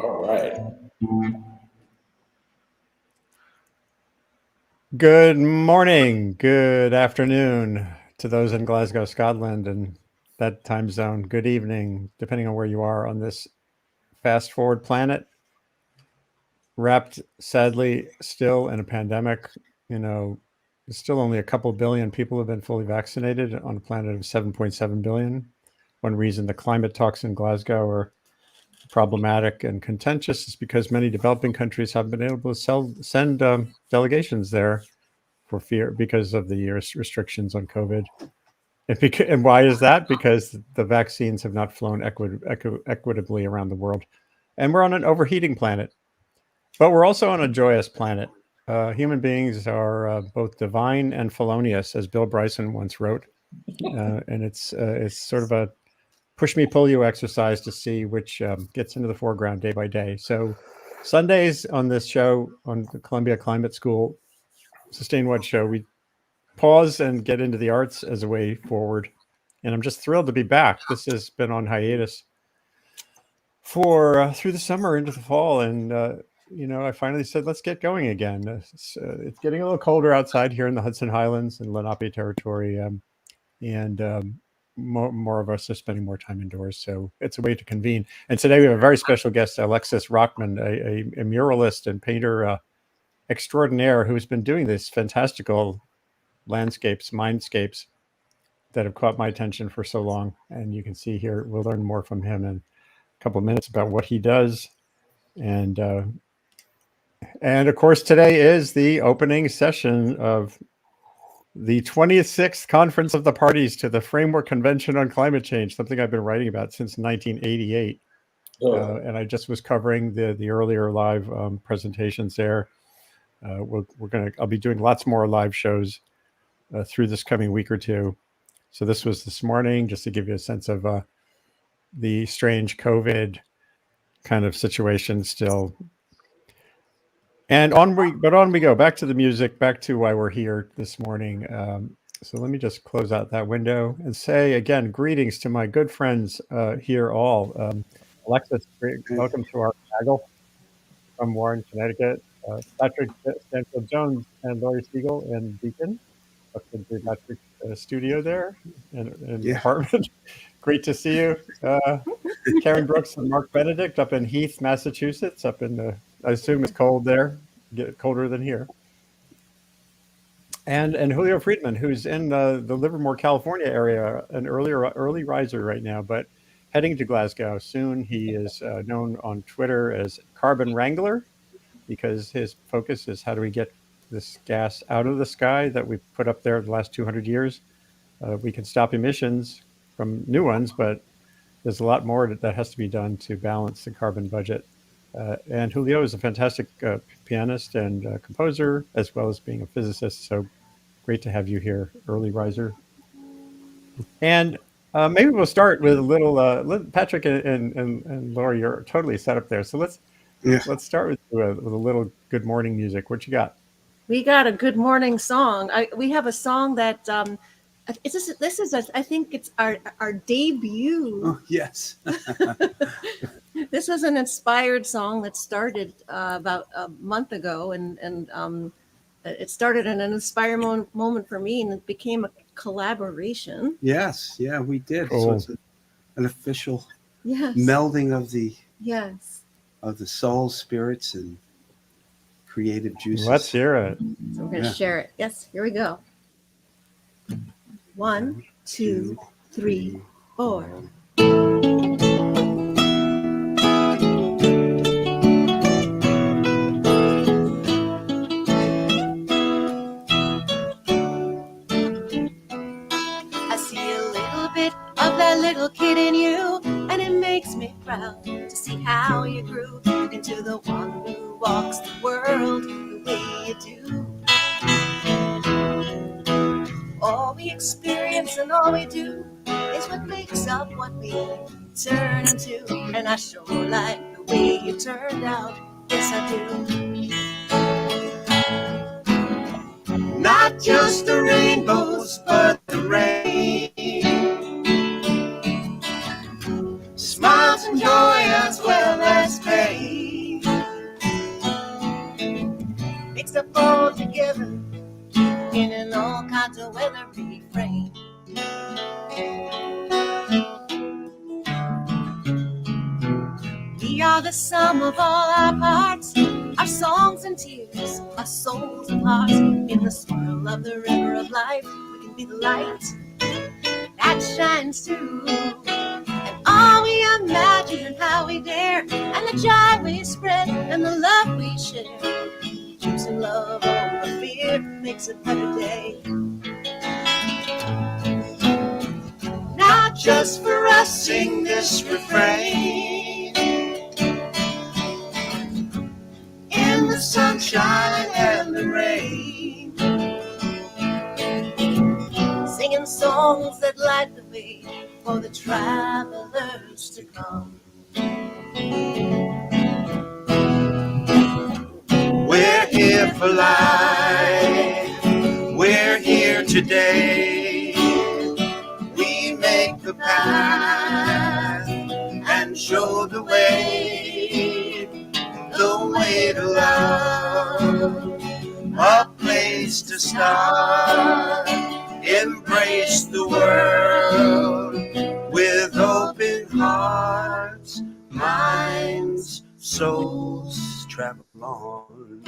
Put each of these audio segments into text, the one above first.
All right. Good morning, good afternoon to those in Glasgow, Scotland, and that time zone. Good evening, depending on where you are on this fast forward planet, wrapped sadly still in a pandemic. There's still only a couple billion people have been fully vaccinated on a planet of 7.7 billion. One reason the climate talks in Glasgow are problematic and contentious is because many developing countries haven't been able to send delegations there for fear because of the restrictions on COVID. And why is that? Because the vaccines have not flown equitably around the world. And we're on an overheating planet, but we're also on a joyous planet. Human beings are both divine and felonious, as Bill Bryson once wrote. And it's sort of a push me, pull you exercise to see which gets into the foreground day by day. So Sundays on this show, on the Columbia Climate School Sustain What show, we pause and get into the arts as a way forward. And I'm just thrilled to be back. This has been on hiatus for through the summer into the fall. And, I finally said, let's get going again. It's getting a little colder outside here in the Hudson Highlands and Lenape territory. More of us are spending more time indoors. So it's a way to convene. And today we have a very special guest, Alexis Rockman, a muralist and painter extraordinaire who's been doing this fantastical landscapes, mindscapes that have caught my attention for so long. And you can see here, we'll learn more from him in a couple of minutes about what he does. And of course, today is the opening session of the 26th Conference of the Parties to the Framework Convention on Climate Change, something I've been writing about since 1988. And I just was covering the earlier live presentations there. I'll be doing lots more live shows through this coming week or two. So this was this morning, just to give you a sense of the strange COVID kind of situation still. And on we go, back to the music, back to why we're here this morning. So let me just close out that window and say again, greetings to my good friends here all. Alexis, welcome to our gaggle from Warren, Connecticut. Patrick Stanfield Jones and Laurie Siegel in Beacon, up in the Patrick studio there in the apartment. Great to see you. Karen Brooks and Mark Benedict up in Heath, Massachusetts, up in the, I assume it's cold there, get colder than here. And Julio Friedman, who's in the Livermore, California area, an early riser right now, but heading to Glasgow soon. He is known on Twitter as Carbon Wrangler, because his focus is how do we get this gas out of the sky that we've put up there the last 200 years. We can stop emissions from new ones, but there's a lot more that has to be done to balance the carbon budget. And Julio is a fantastic pianist and composer, as well as being a physicist. So great to have you here, early riser. And maybe we'll start with a little, Patrick and Laura, you're totally set up there. So let's start with a little good morning music. What you got? We got a good morning song. We have a song that I think it's our debut. Oh, yes. This was an inspired song that started about a month ago, and it started in an inspired moment for me, and it became a collaboration. Yes, yeah, we did. Cool. So it's an official Yes. melding of the soul, spirits, and creative juices. Let's hear it. So we're going to share it. Yes, here we go. 1, 2, 3, 4. I see a little bit of that little kid in you, and it makes me proud to see how you grew into the one who walks the world the way you do. All we experience and all we do is what makes up what we turn into. And I sure like the way you turned out. Yes, I do. Not just the rainbows, but the rain. Smiles and joy as well as pain. weather refrain. We are the sum of all our parts, our songs and tears, our souls and hearts. In the swirl of the river of life, we can be the light that shines through. And all we imagine and how we dare, and the joy we spread and the love we share. Choosing love over fear makes a better day. Not just for us, sing this refrain. In the sunshine and the rain, singing songs that light the way for the travelers to come. We're here for life, we're here today. We make the path and show the way to love, a place to start. Embrace the world with open hearts, minds, souls, travel on.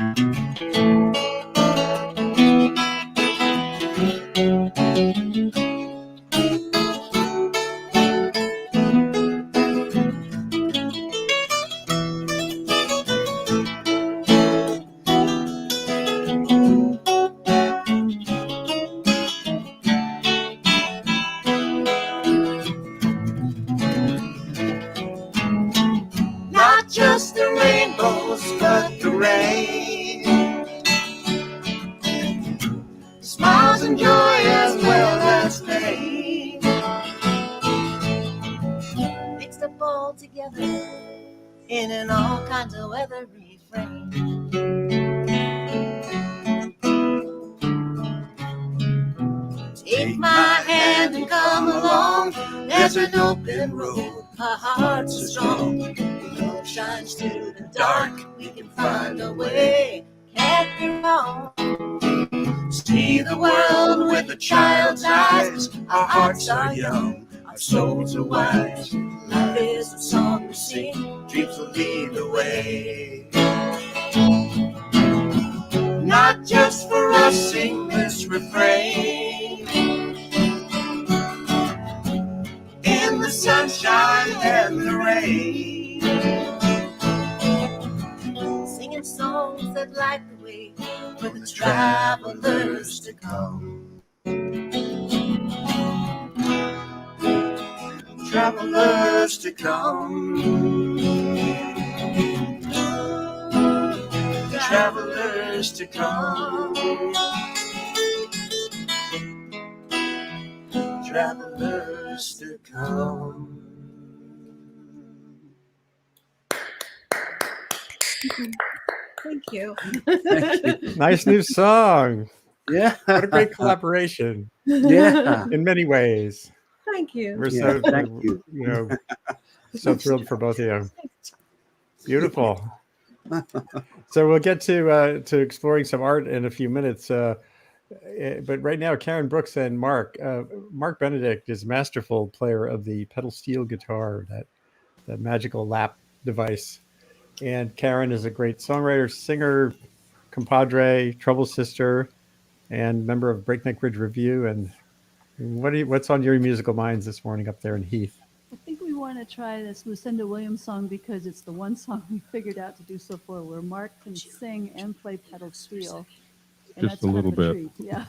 Not just the rainbows, but the rain. Smiles and joy as well as pain. Mixed up all together in an all kinds of weather refrain. Take my hand and come along. There's an open road, our hearts are strong. Love shines through the dark, we can find a way. Can't be wrong. See the world with a child's eyes. Our hearts are young, our souls are wise. Life is a song we sing, dreams will lead the way. Not just for us, sing this refrain. In the sunshine and the rain, singing songs that light the way for the travelers to come. Travelers to come. Travelers to come. Travelers to come. Thank you. Nice new song. Yeah. What a great collaboration Yeah. in many ways. Thank you. We're Yeah, so thank you. So thrilled for both of you. Beautiful. So we'll get to exploring some art in a few minutes. But right now, Karen Brooks and Mark Benedict is a masterful player of the pedal steel guitar, that magical lap device. And Karen is a great songwriter, singer, compadre, trouble sister, and member of Breakneck Ridge Review. And what's on your musical minds this morning up there in Heath? I think we want to try this Lucinda Williams song because it's the one song we figured out to do so far where Mark can sing and play pedal steel. And Just that's a kind little of bit. treat. Yeah.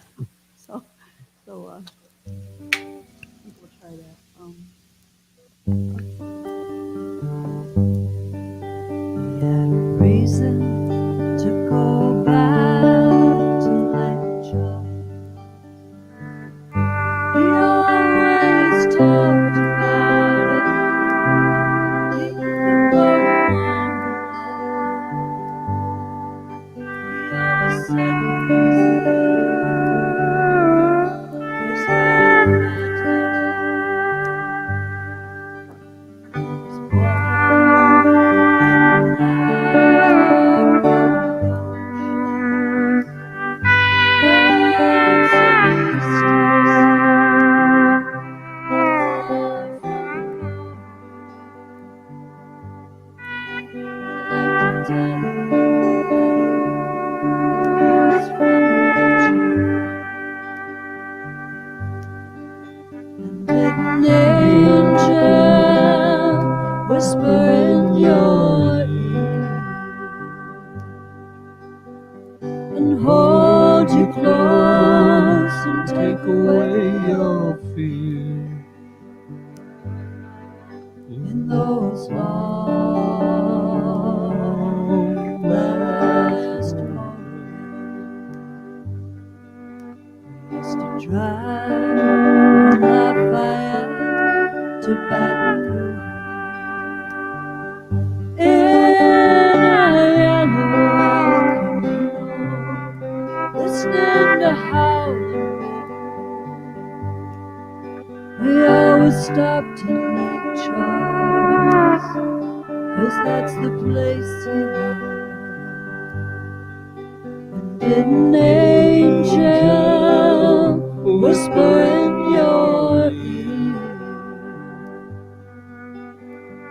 So I think we'll try that. We had a reason to go back to lecture. We always talked about it. If we were we always said we was An angel whisper in your ear and hold you close and take away your fear in those long last moments. We used to drive from Lafayette to Baton Rouge in a yellow El Camino, listening to howling wind. We always stopped at Lake Charles, 'cause that's the place he loved. And did an angel whisper in your ear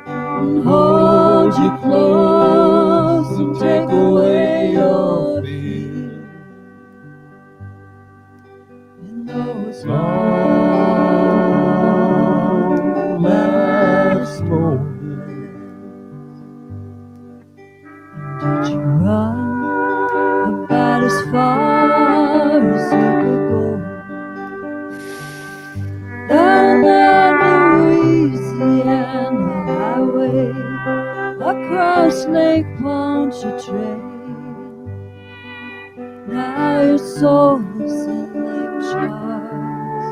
and hold you close and take away your fear in those long last moments? Did you run about as far as you could go down that Louisiana highway across Lake Pontchartrain? Now your soul is in Lake Charles,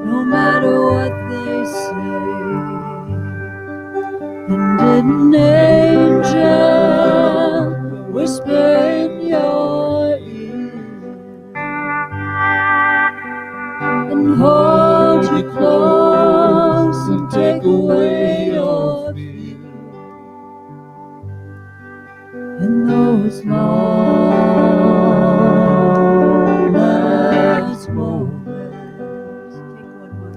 no matter what they say. And did an angel whisper in your ear and hold you close and take away your fear in those long last moments? Take one more.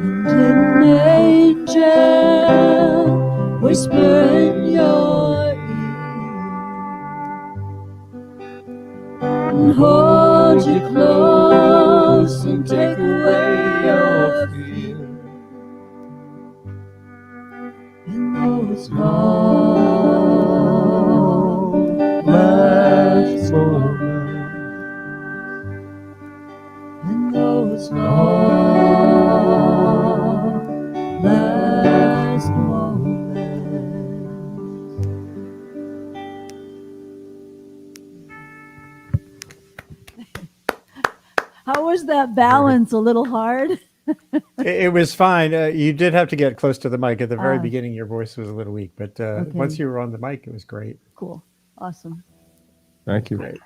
And did an angel whisper in your ear and hold you close and take away your fear in those long last moments? In those long last moments. How was that balance? A little hard? It was fine. You did have to get close to the mic at the very beginning. Your voice was a little weak, but once you were on the mic, it was great. Cool. Awesome. Thank you. Great.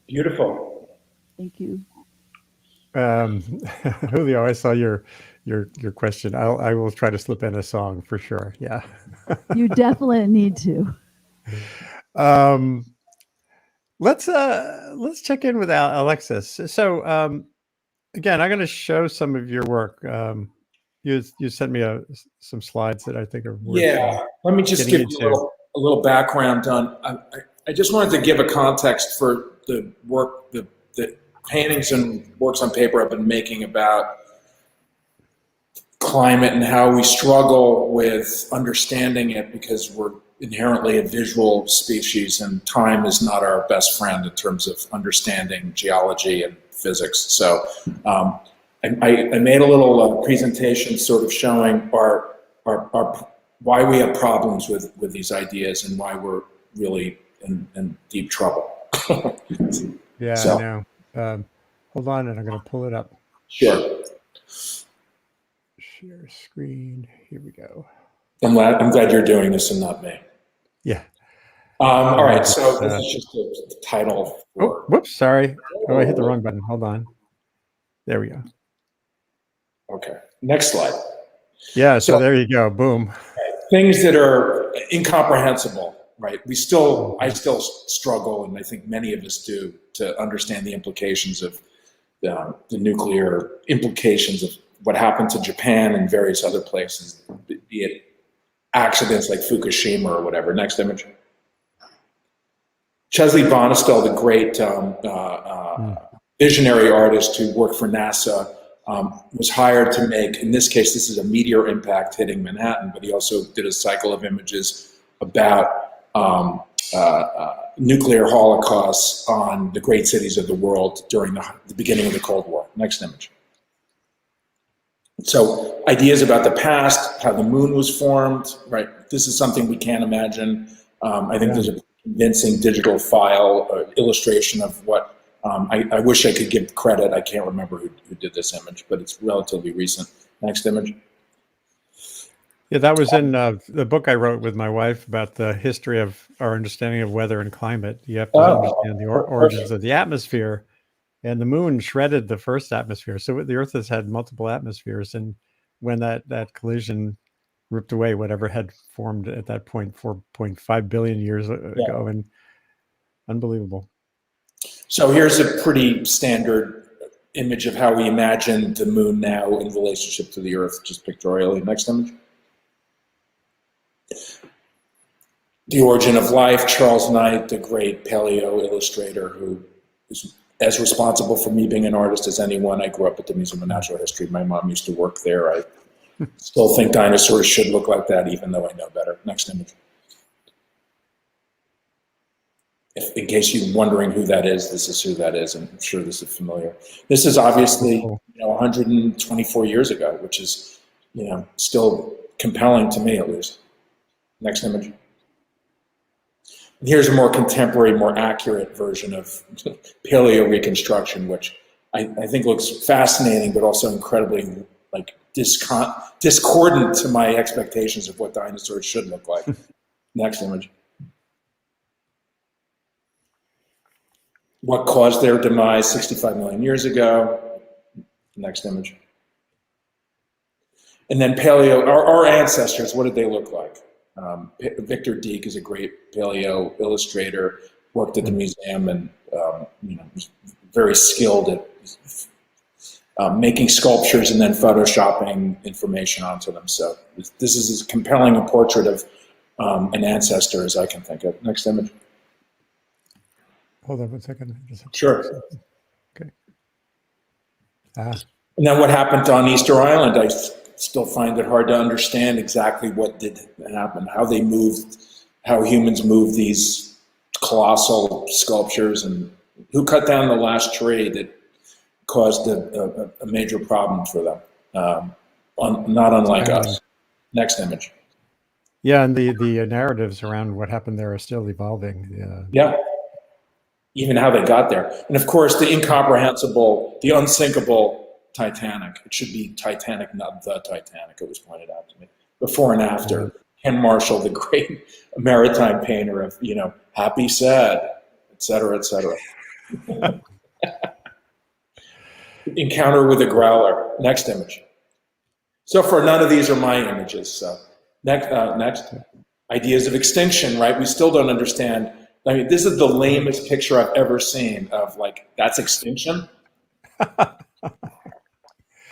Beautiful. Thank you. Julio, I saw your question. I will try to slip in a song for sure. Yeah. You definitely need to. Let's check in with Alexis. So again, I'm going to show some of your work. You sent me some slides that I think are worth. Let me just give you a little background on. I just wanted to give a context for the work, the paintings and works on paper I've been making about climate and how we struggle with understanding it because we're inherently a visual species and time is not our best friend in terms of understanding geology and physics. So I made a little presentation sort of showing our why we have problems with these ideas and why we're really in deep trouble. Yeah, so, I know. Hold on, and I'm going to pull it up. Sure. Share screen. Here we go. I'm glad you're doing this and not me. Yeah. All right, so this is just the title. Oh, whoops, sorry. Oh, I hit the wrong button. Hold on. There we go. Okay, next slide. Yeah, so there you go. Boom. Things that are incomprehensible, right? I still struggle, and I think many of us do, to understand the implications of the nuclear implications of what happened to Japan and various other places, be it accidents like Fukushima or whatever. Next image. Chesley Bonestell, the great visionary artist who worked for NASA, was hired to make, in this case, this is a meteor impact hitting Manhattan, but he also did a cycle of images about nuclear holocausts on the great cities of the world during the beginning of the Cold War. Next image. So ideas about the past, how the moon was formed, right? This is something we can't imagine. I think there's a convincing digital file illustration of what, I wish I could give credit. I can't remember who did this image, but it's relatively recent. Next image. Yeah, that was in the book I wrote with my wife about the history of our understanding of weather and climate. You have to understand the origins of the atmosphere, and the moon shredded the first atmosphere. So the Earth has had multiple atmospheres, and when that collision ripped away whatever had formed at that point 4.5 billion years ago, and unbelievable. So here's a pretty standard image of how we imagine the moon now in relationship to the Earth, just pictorially. Next image. The Origin of Life, Charles Knight, the great paleo illustrator who is as responsible for me being an artist as anyone. I grew up at the Museum of Natural History. My mom used to work there. I still think dinosaurs should look like that, even though I know better. Next image. In case you're wondering who that is, this is who that is, and I'm sure this is familiar. This is obviously 124 years ago, which is still compelling to me at least. Next image. And here's a more contemporary, more accurate version of paleo reconstruction, which I think looks fascinating, but also incredibly discordant to my expectations of what dinosaurs should look like. Next image. What caused their demise 65 million years ago? Next image. And then paleo, our ancestors, what did they look like? Victor Deke is a great paleo illustrator, worked at the museum, and was very skilled at making sculptures and then photoshopping information onto them. So this is as compelling a portrait of an ancestor as I can think of. Next image. Hold on 1 second. Sure. Okay. And then what happened on Easter Island? I still find it hard to understand exactly what did happen, how they moved, how humans moved these colossal sculptures, and who cut down the last tree that caused a major problem for them, not unlike us. Next image. Yeah, and the narratives around what happened there are still evolving. Yeah. Even how they got there. And of course, the incomprehensible, the unsinkable Titanic. It should be Titanic, not the Titanic, it was pointed out to me. Before and after. Ken Marshall, the great maritime painter of, happy, sad, et cetera, et cetera. Encounter with a growler. Next image. So far, none of these are my images. So next. Ideas of extinction, right? We still don't understand. I mean, this is the lamest picture I've ever seen of that's extinction.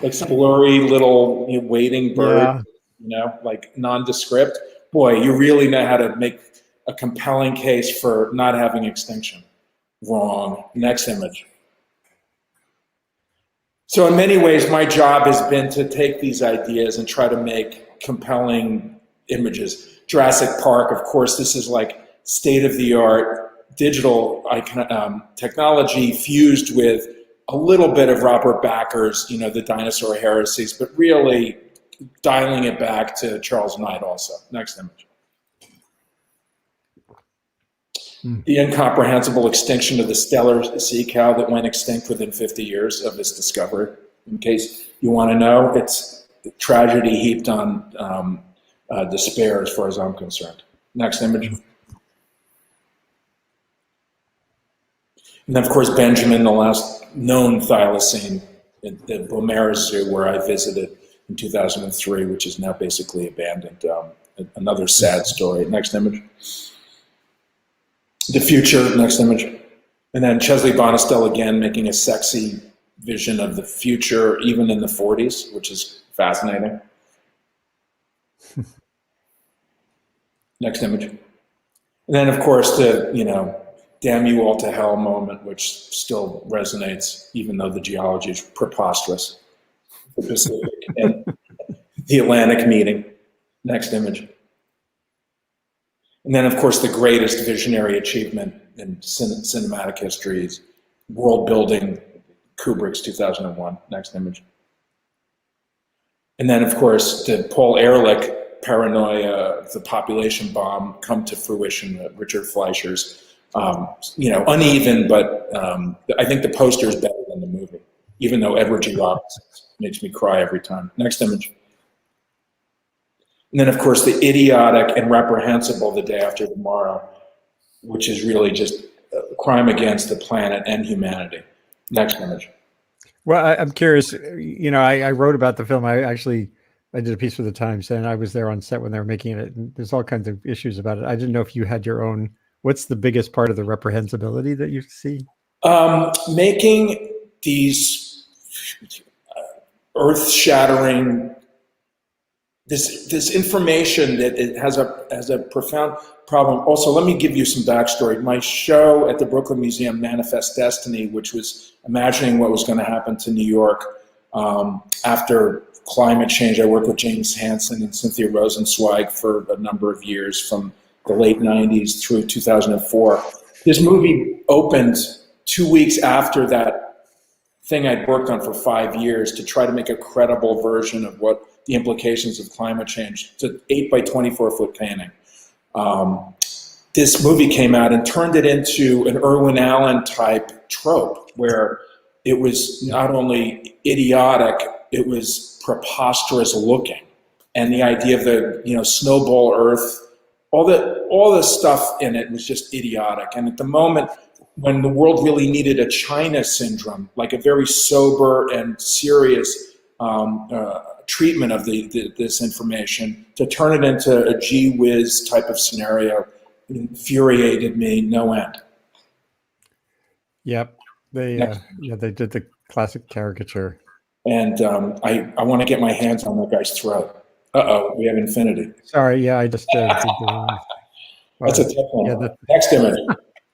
Like some blurry little waiting bird, nondescript. Boy, you really know how to make a compelling case for not having extinction. Wrong. Next image. So in many ways, my job has been to take these ideas and try to make compelling images. Jurassic Park, of course, this is state-of-the-art digital technology fused with a little bit of Robert Backer's, the dinosaur heresies, but really dialing it back to Charles Knight also. Next image. The incomprehensible extinction of the stellar sea cow that went extinct within 50 years of its discovery. In case you want to know, it's tragedy heaped on despair as far as I'm concerned. Next image. And then, of course, Benjamin, the last known thylacine at the Beaumaris Zoo, where I visited in 2003, which is now basically abandoned. Another sad story. Next image. The future, next image. And then Chesley Bonestell again making a sexy vision of the future, even in the 40s, which is fascinating. Next image. And then, of course, the, damn you all to hell moment, which still resonates, even though the geology is preposterous. The Pacific and the Atlantic meeting. Next image. And then, of course, the greatest visionary achievement in cinematic history is world building, Kubrick's 2001. Next image. And then, of course, the Paul Ehrlich paranoia, the population bomb come to fruition, Richard Fleischer's, uneven, but I think the poster is better than the movie, even though Edward G. Robinson makes me cry every time. Next image. And then, of course, the idiotic and reprehensible The Day After Tomorrow, which is really just a crime against the planet and humanity. Next image. Well, I'm curious, I wrote about the film. I did a piece for the Times, and I was there on set when they were making it. And there's all kinds of issues about it. I didn't know if you had your own. What's the biggest part of the reprehensibility that you see? Making these earth-shattering, this information that it has a profound problem. Also, let me give you some backstory. My show at the Brooklyn Museum, Manifest Destiny, which was imagining what was going to happen to New York after climate change. I worked with James Hansen and Cynthia Rosenzweig for a number of years, from the late 90s through 2004. This movie opened 2 weeks after that thing I'd worked on for 5 years to try to make a credible version of what the implications of climate change. It's an 8 by 24 foot painting. This movie came out and turned it into an Irwin Allen type trope, where it was not only idiotic, it was preposterous looking. And the idea of the snowball Earth, all the stuff in it was just idiotic. And at the moment when the world really needed a China syndrome, like a very sober and serious treatment of this information, to turn it into a gee whiz type of scenario, it infuriated me no end. Yep, they did the classic caricature. And I want to get my hands on that guy's throat. Uh-oh, we have infinity. Sorry, yeah, I just That's a tough one. Yeah, next image.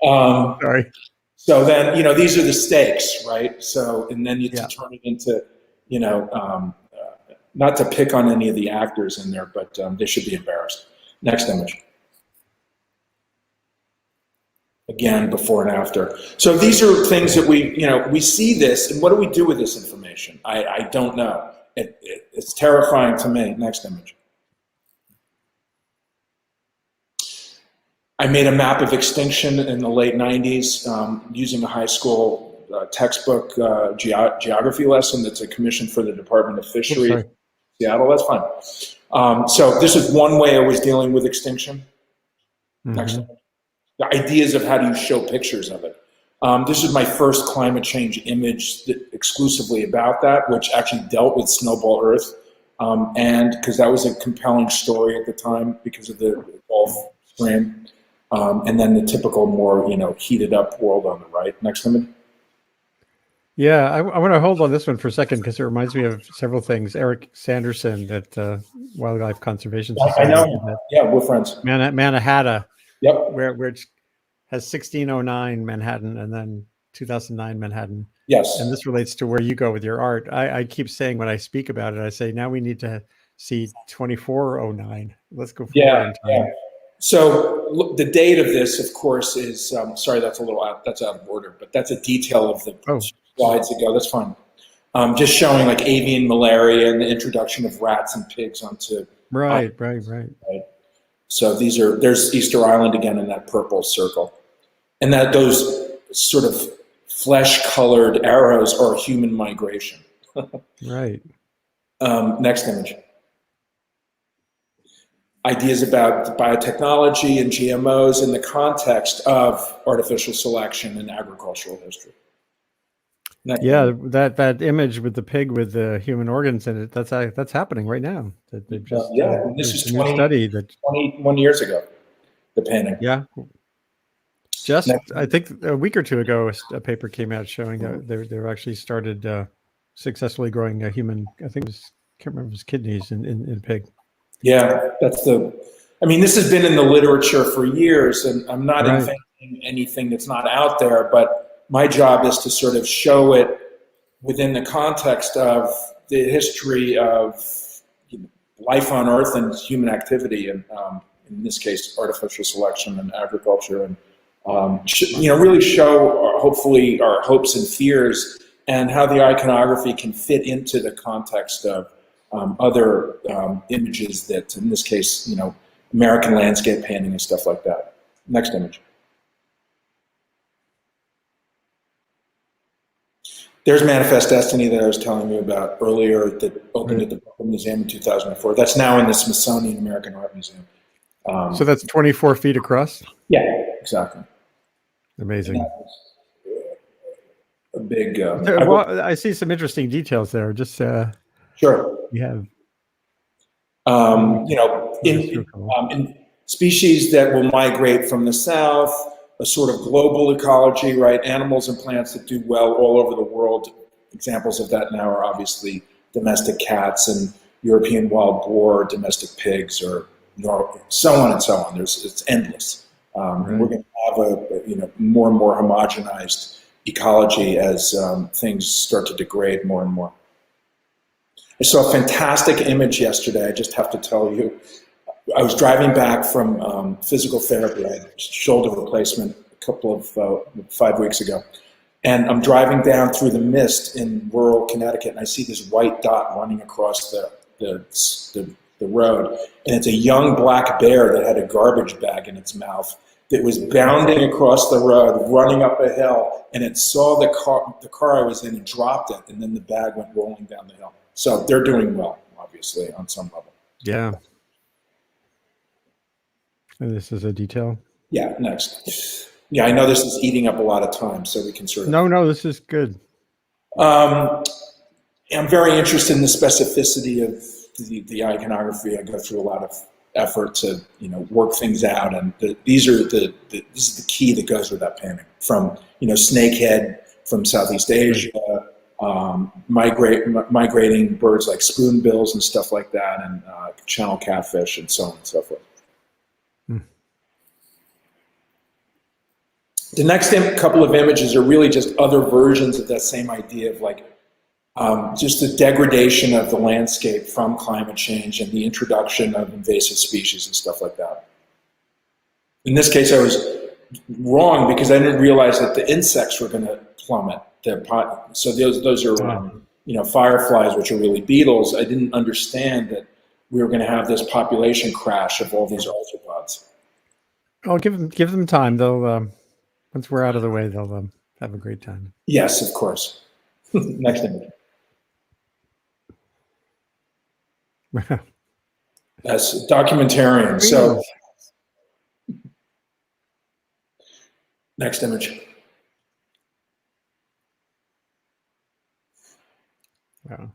Sorry. So then, these are the stakes, right? So, and then you turn it into, not to pick on any of the actors in there, but they should be embarrassed. Next image. Again, before and after. So these are things that we see this, and what do we do with this information? I don't know. It's terrifying to me. Next image. I made a map of extinction in the late 90s using a high school textbook geography lesson that's a commission for the Department of Fisheries. Seattle, that's fine. So this is one way I was dealing with extinction. Mm-hmm. Next image. The ideas of how do you show pictures of it. This is my first climate change image exclusively about that, which actually dealt with Snowball Earth. And because that was a compelling story at the time because of the Gulf Stream. And then the typical more, heated up world on the right. Next image. Yeah, I want to hold on this one for a second because it reminds me of several things. Eric Sanderson at Wildlife Conservation Society. I know. Yeah, we're friends. Mannahatta. Yep. Which has 1609 Manhattan and then 2009 Manhattan. Yes. And this relates to where you go with your art. I keep saying when I speak about it, I say, now we need to see 2409. Let's go forward in time. Yeah. So look, the date of this, of course, is, sorry, that's that's out of order, but that's a detail of the slides ago. That's fine. Just showing like avian malaria and the introduction of rats and pigs onto. Right. So there's Easter Island again in that purple circle. And that those sort of flesh-colored arrows are human migration. Right. Next image. ideas about biotechnology and GMOs in the context of artificial selection and agricultural history. Yeah, that image with the pig with the human organs in it, that's happening right now. They've just and this is a new study that 21 years ago, the painting. Yeah. Just, I think a week or two ago, a paper came out showing that they're actually started successfully growing a human, I think it was, can't remember his kidneys in pig. Yeah, I mean, this has been in the literature for years, and I'm not inventing anything that's not out there, but my job is to sort of show it within the context of the history of life on Earth and human activity, and in this case, artificial selection and agriculture, and really show, hopefully, our hopes and fears and how the iconography can fit into the context of other images that, in this case, American landscape painting and stuff like that. Next image. There's Manifest Destiny that I was telling you about earlier that opened at the Brooklyn Museum in 2004. That's now in the Smithsonian American Art Museum. So that's 24 feet across? Yeah, exactly. Amazing. A big... well, I see some interesting details there. Just sure. You have... in species that will migrate from the south, a sort of global ecology, right? Animals and plants that do well all over the world. Examples of that now are obviously domestic cats and European wild boar, domestic pigs, or so on and so on. It's endless. And we're going to have a more and more homogenized ecology as things start to degrade more and more. I saw a fantastic image yesterday. I just have to tell you. I was driving back from physical therapy. I had shoulder replacement a couple of 5 weeks ago. And I'm driving down through the mist in rural Connecticut, and I see this white dot running across the road. And it's a young black bear that had a garbage bag in its mouth that was bounding across the road, running up a hill, and it saw the car I was in and dropped it, and then the bag went rolling down the hill. So they're doing well, obviously, on some level. Yeah. And this is a detail? Yeah, next. Yeah, I know this is eating up a lot of time, so we can sort of... No, this is good. I'm very interested in the specificity of the iconography. I go through a lot of effort to work things out, and this is the key that goes with that painting. From snakehead from Southeast Asia, migrating birds like spoonbills and stuff like that, and channel catfish and so on and so forth. The next couple of images are really just other versions of that same idea of just the degradation of the landscape from climate change and the introduction of invasive species and stuff like that. In this case, I was wrong because I didn't realize that the insects were going to plummet. So those are fireflies, which are really beetles. I didn't understand that we were going to have this population crash of all these arthropods. Oh, give them time. They'll once we're out of the way, they'll have a great time. Yes, of course. Next image. That's documentarian. So, next image. Wow.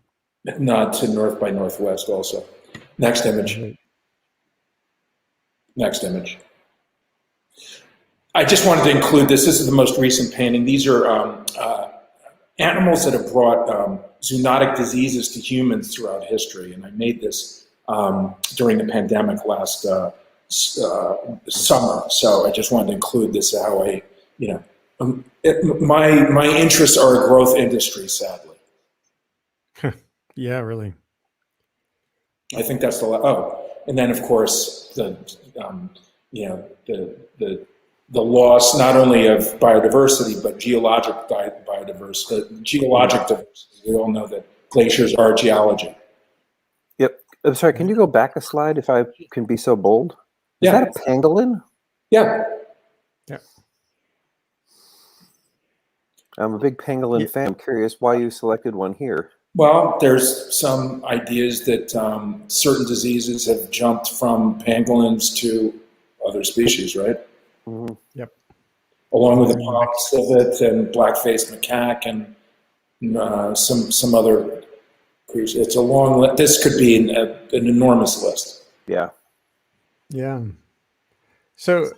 Nod to North by Northwest also. Next image. Next image. I just wanted to include this. This is the most recent painting. These are animals that have brought zoonotic diseases to humans throughout history. And I made this during the pandemic last summer. So I just wanted to include this how my interests are a growth industry, sadly. Yeah, really. I think that's and then of course the loss not only of biodiversity but geologic biodiversity, geologic diversity. We all know that glaciers are geology. Yep. I'm sorry. Can you go back a slide if I can be so bold? Is that a pangolin? Yeah. Yeah. I'm a big pangolin fan. I'm curious why you selected one here. Well, there's some ideas that certain diseases have jumped from pangolins to other species, right? Mhm. Yep. Along with the pond civet and black-faced macaque and some other creatures. It's a long list. This could be an enormous list. Yeah. Yeah. So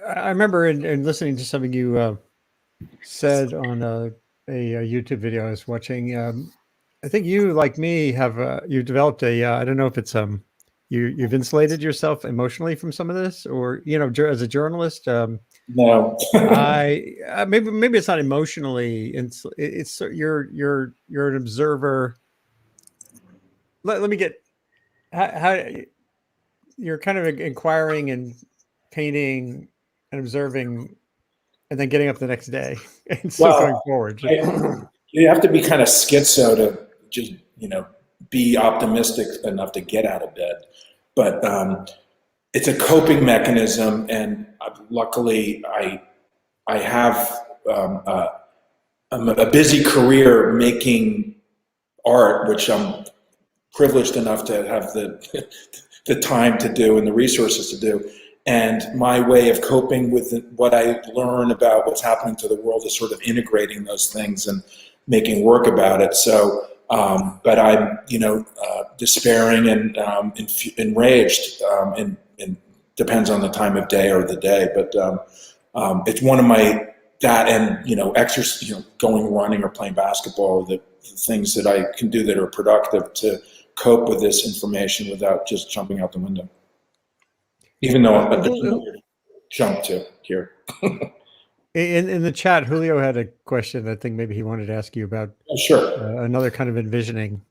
I remember in listening to something you said on a YouTube video I was watching. I think you, like me, have you developed a. I don't know if it's you've insulated yourself emotionally from some of this, or as a journalist. No. I maybe it's not emotionally. It's you're an observer. Let me get how you're kind of inquiring and painting and observing, and then getting up the next day and still going forward. You have to be kind of schizo to just, be optimistic enough to get out of bed. But it's a coping mechanism, and luckily I have a busy career making art, which I'm privileged enough to have the time to do and the resources to do. And my way of coping with what I learn about what's happening to the world is sort of integrating those things and making work about it. So, but I'm, despairing and enraged, and depends on the time of day or the day. But it's one of that and, exercise, going running or playing basketball are the things that I can do that are productive to cope with this information without just jumping out the window. Even though I'm jump to here. In the chat, Julio had a question. I think maybe he wanted to ask you about Sure. Another kind of envisioning.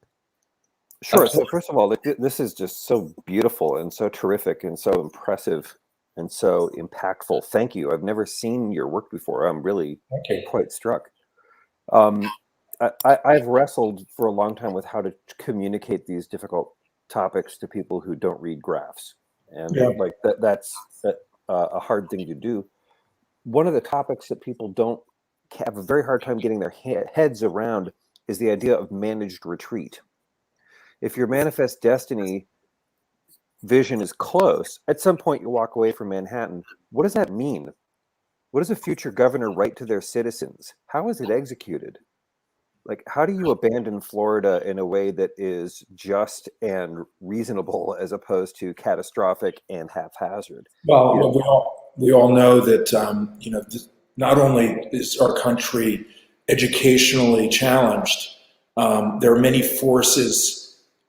Sure. So first of all, this is just so beautiful and so terrific and so impressive and so impactful. Thank you. I've never seen your work before. I'm really quite struck. I've wrestled for a long time with how to communicate these difficult topics to people who don't read graphs, and that's a hard thing to do. One of the topics that people don't have a very hard time getting their heads around is the idea of managed retreat. If your manifest destiny vision is close, at some point you walk away from Manhattan. What does that mean? What does a future governor write to their citizens? How is it executed? Like, how do you abandon Florida in a way that is just and reasonable as opposed to catastrophic and haphazard? Well, we all know that, not only is our country educationally challenged, there are many forces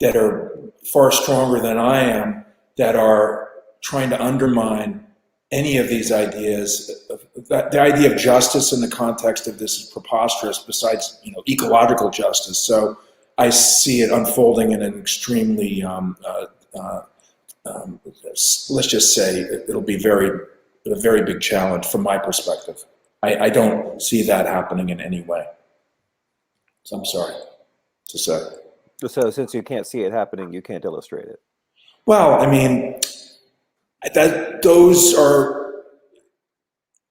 that are far stronger than I am that are trying to undermine any of these ideas. The idea of justice in the context of this is preposterous, besides ecological justice. So I see it unfolding in an extremely let's just say it'll be a very big challenge from my perspective. I don't see that happening in any way. So I'm sorry to say. So since you can't see it happening, you can't illustrate it. Well, I mean, those are,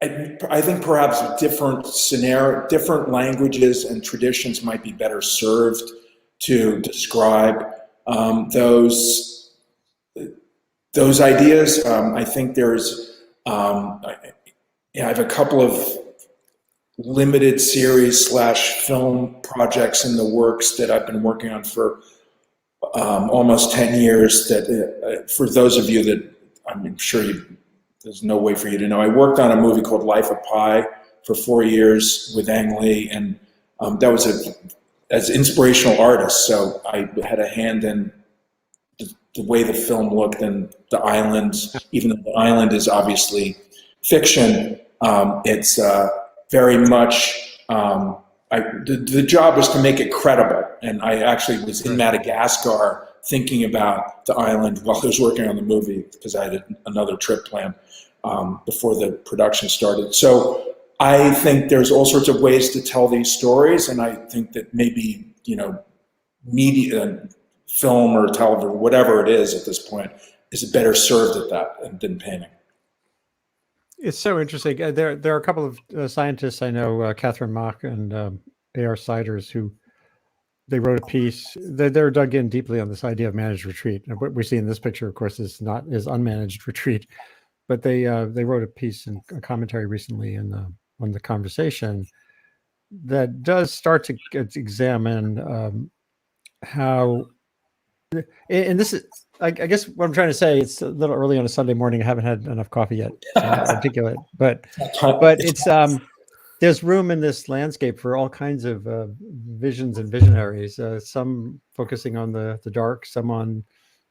I think perhaps different languages and traditions might be better served to describe those ideas. I think there's, I have a couple of limited series / film projects in the works that I've been working on for almost 10 years that for those of you that I'm sure there's no way for you to know, I worked on a movie called Life of Pi for 4 years with Ang Lee, and that was as inspirational artist, so I had a hand in the way the film looked and the island. Even though the island is obviously fiction, it's very much, the job was to make it credible. And I actually was in Madagascar thinking about the island while I was working on the movie, because I had another trip planned before the production started. So I think there's all sorts of ways to tell these stories, and I think that maybe, media, film or television, whatever it is at this point, is better served at that than painting. It's so interesting. There are a couple of scientists I know, Catherine Mock and A.R. Siders, who they wrote a piece. They're dug in deeply on this idea of managed retreat. And what we see in this picture, of course, is unmanaged retreat. But they wrote a piece and a commentary recently on the conversation that does start to examine how. And this is, I guess, what I'm trying to say. It's a little early on a Sunday morning. I haven't had enough coffee yet to articulate, but it's there's room in this landscape for all kinds of visions and visionaries. Some focusing on the dark, some on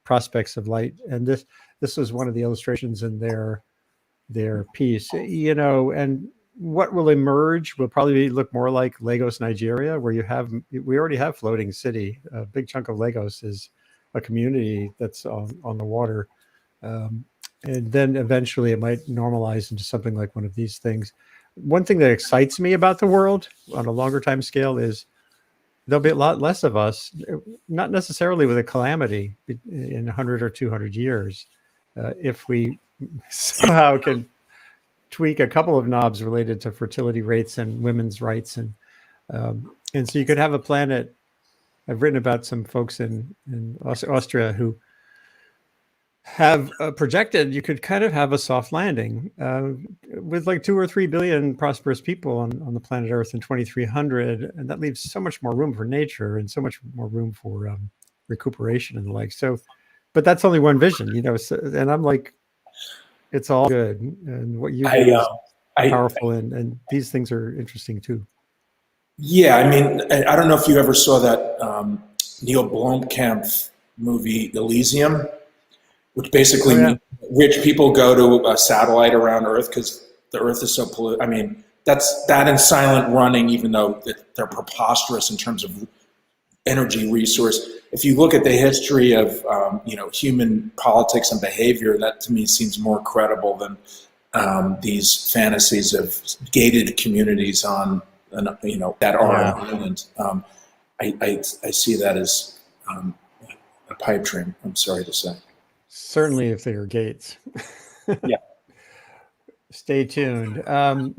prospects of light, and this was one of the illustrations in their piece. And what will emerge will probably look more like Lagos, Nigeria, where we already have floating city. A big chunk of Lagos is a community that's on the water. And then eventually it might normalize into something like one of these things. One thing that excites me about the world on a longer time scale is there'll be a lot less of us, not necessarily with a calamity in 100 or 200 years. If we somehow can tweak a couple of knobs related to fertility rates and women's rights. And so you could have a planet. I've written about some folks in Austria who have projected you could kind of have a soft landing with like 2 or 3 billion prosperous people on the planet Earth in 2300. And that leaves so much more room for nature and so much more room for recuperation and the like. So, but that's only one vision, and I'm like, it's all good. And what you do is powerful. And these things are interesting too. Yeah, I mean, I don't know if you ever saw that Neil Blomkamp movie, Elysium, which basically rich people go to a satellite around Earth because the Earth is so polluted. I mean, that's that and silent running, even though they're preposterous in terms of energy resource. If you look at the history of human politics and behavior, that to me seems more credible than these fantasies of gated communities on that are an island. I see that as a pipe dream. I'm sorry to say. Certainly, if they are gates. Yeah. Stay tuned.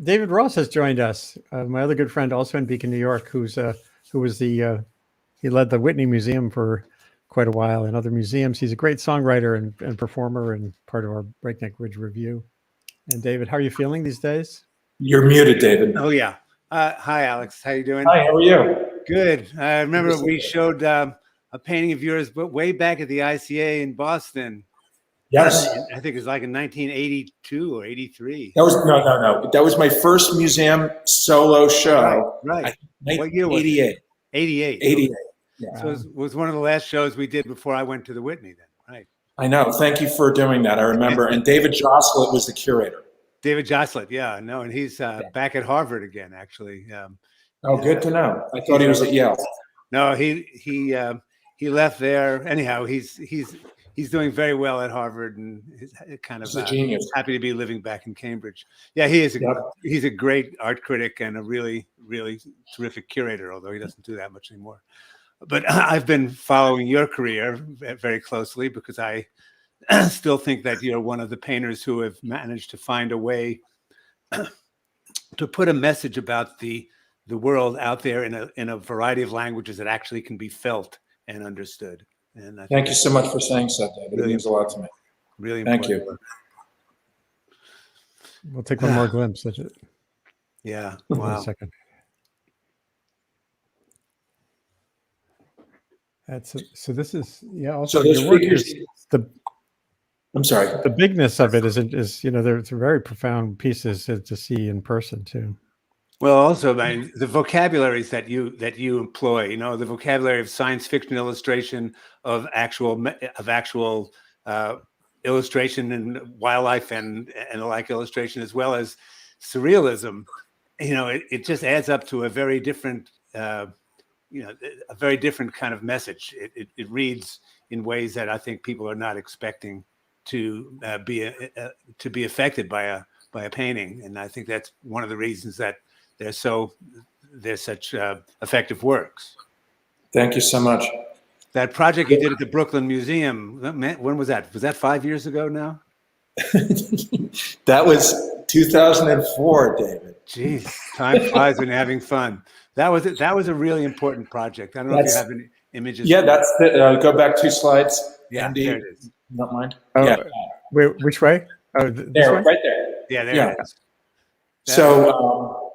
David Ross has joined us. My other good friend, also in Beacon, New York, he led the Whitney Museum for quite a while and other museums. He's a great songwriter and performer and part of our Breakneck Ridge Review. And David, how are you feeling these days? You're muted, David. Oh yeah. Hi, Alex. How you doing? Hi. How are you? Good. I remember we showed a painting of yours, but way back at the ICA in Boston. Yes. I think it was like in 1982 or 83. That was no. That was my first museum solo show. Right. What year was it? 88. 88. 88. Yeah. So it was one of the last shows we did before I went to the Whitney then. Right. I know. Thank you for doing that. I remember. And David Joslett was the curator. David Joslett, yeah, no, and he's back at Harvard again, actually. Good to know. I thought he was at Yale. No, he left there. Anyhow, he's doing very well at Harvard, and he's kind of a genius. Happy to be living back in Cambridge. Yeah, he's a great art critic and a really, really terrific curator, although he doesn't do that much anymore. But I've been following your career very closely because I still think that you're one of the painters who have managed to find a way to put a message about the world out there in a variety of languages that actually can be felt and understood. And I thank you so much for saying so, David. Really, it means a lot to me. Really thank important. you. We'll take one more glimpse. Yeah. Wow. Wow. A second. So this is also so those your work figures. Is I'm sorry. The bigness of it is they're very profound pieces to see in person too. Well, also, I mean, the vocabularies that you employ, the vocabulary of science fiction illustration, of actual illustration and wildlife and the like illustration, as well as surrealism, it just adds up to a very different, a very different kind of message. It reads in ways that I think people are not expecting to be affected by a painting, and I think that's one of the reasons that they're such effective works. Thank you so much. That project you did at the Brooklyn Museum, when was that? Was that 5 years ago now? That was 2004, David. Geez, time flies when you're having fun. That was it. That was a really important project. I don't know if you have any images. Yeah, that's the, go back 2 slides. Yeah, Andy, there it is. you don't mind? Oh, Yeah, wait, which way? Oh, this there, way? right there. Yeah, there Yeah. it is. So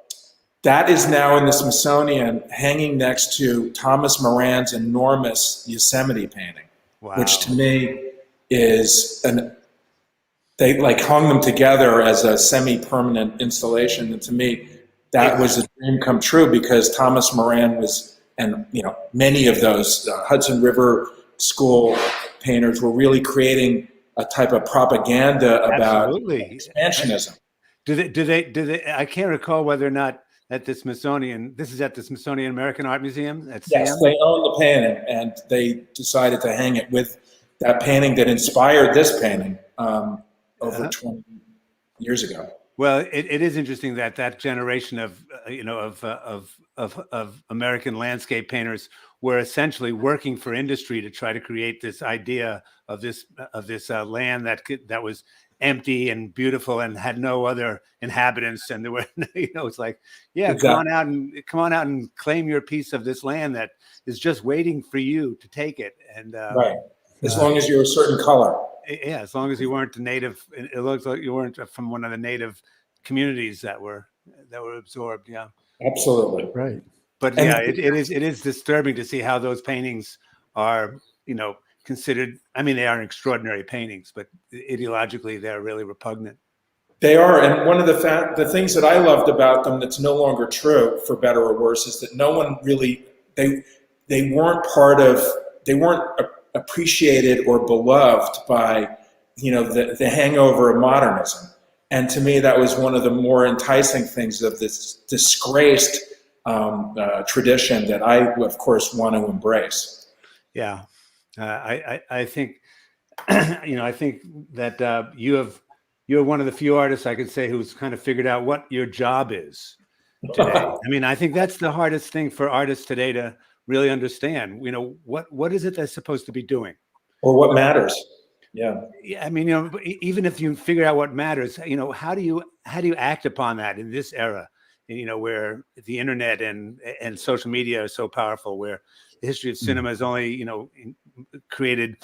that is now in the Smithsonian, hanging next to Thomas Moran's enormous Yosemite painting, Wow. which to me is they like hung them together as a semi-permanent installation, and to me that was a dream come true, because Thomas Moran was, and many of those Hudson River School painters were really creating a type of propaganda about expansionism. Do they? I can't recall whether or not at the Smithsonian. This is at the Smithsonian American Art Museum at Yes, SAM? they own the painting, and they decided to hang it with that painting that inspired this painting over 20 years ago. Well, it is interesting that generation of American landscape painters were essentially working for industry to try to create this idea of this land that was empty and beautiful and had no other inhabitants, and there were it's like, yeah, exactly. come on out and claim your piece of this land that is just waiting for you to take it. And right, as long as you're a certain color. Yeah, as long as you weren't a native. It looks like you weren't from one of the native communities that were absorbed. Yeah, absolutely right. But and yeah, it is disturbing to see how those paintings are considered. I mean, they are extraordinary paintings, but ideologically they're really repugnant. They are, and one of the things that I loved about them that's no longer true, for better or worse, is that no one really they weren't appreciated or beloved by the hangover of modernism. And to me, that was one of the more enticing things of this disgraced tradition that I, of course, want to embrace. Yeah, I think I think that you're one of the few artists I could say who's kind of figured out what your job is today. I mean, I think that's the hardest thing for artists today to really understand. What is it they're supposed to be doing, or what matters. Yeah. I mean, even if you figure out what matters, how do you act upon that in this era, where the internet and social media are so powerful, where the history of cinema has only, created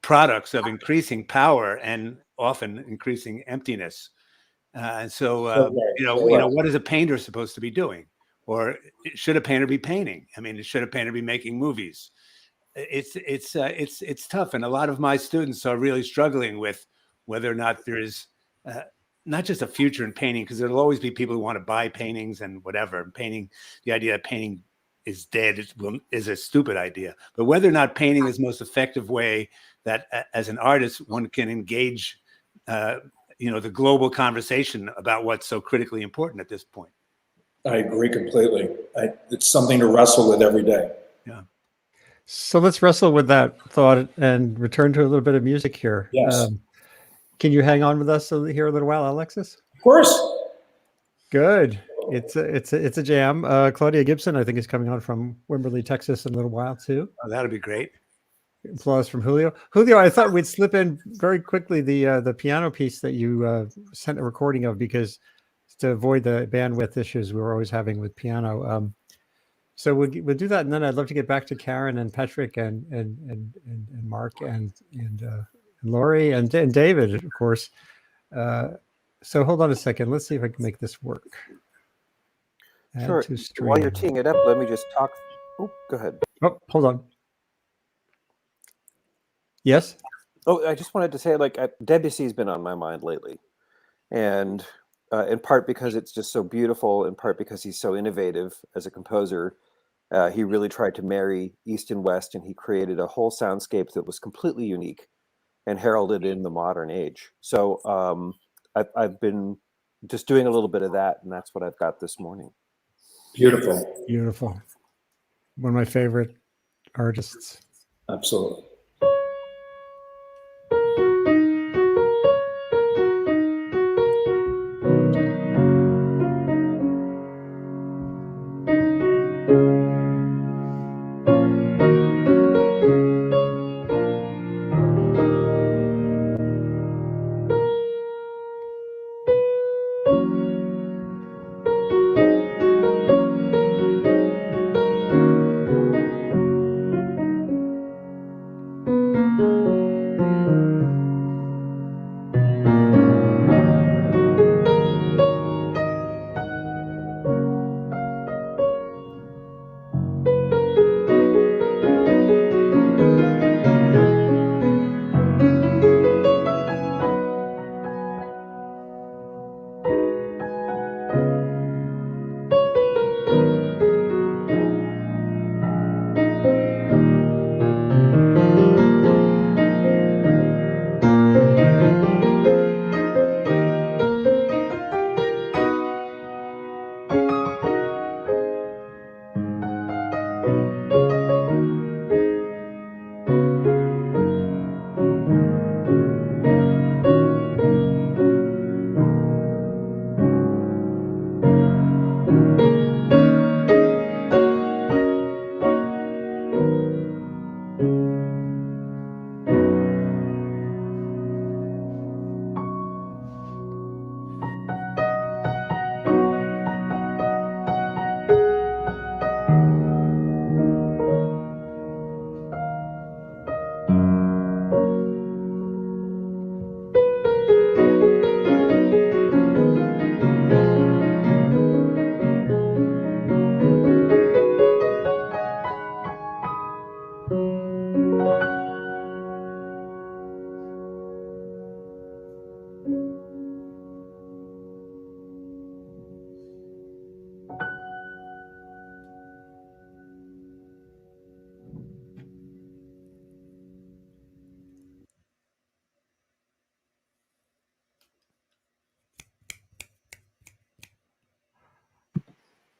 products of increasing power and often increasing emptiness. And so, what is a painter supposed to be doing? Or should a painter be painting? I mean, should a painter be making movies? It's tough, and a lot of my students are really struggling with whether or not there is not just a future in painting, because there'll always be people who want to buy paintings and whatever. And painting, the idea that painting is dead is a stupid idea. But whether or not painting is the most effective way that, as an artist, one can engage, the global conversation about what's so critically important at this point. I agree completely. It's something to wrestle with every day. Yeah. So let's wrestle with that thought and return to a little bit of music here. Yes. Can you hang on with us here a little while, Alexis? Of course. Good. It's a jam. Claudia Gibson, I think, is coming on from Wimberley, Texas, in a little while too. Oh, that'll be great. Applause from Julio. Julio, I thought we'd slip in very quickly the piano piece that you sent a recording of, because to avoid the bandwidth issues we were always having with piano. So we'll do that, and then I'd love to get back to Karen and Patrick and Mark and Laurie and David, of course. So hold on a second. Let's see if I can make this work. Sure. While you're teeing it up, let me just talk. Oh, go ahead. Oh, hold on. Yes? Oh, I just wanted to say, Debussy's been on my mind lately. And in part because it's just so beautiful, in part because he's so innovative as a composer. He really tried to marry East and West, and he created a whole soundscape that was completely unique and heralded in the modern age. So I've been just doing a little bit of that, and that's what I've got this morning. Beautiful. Beautiful. One of my favorite artists. Absolutely.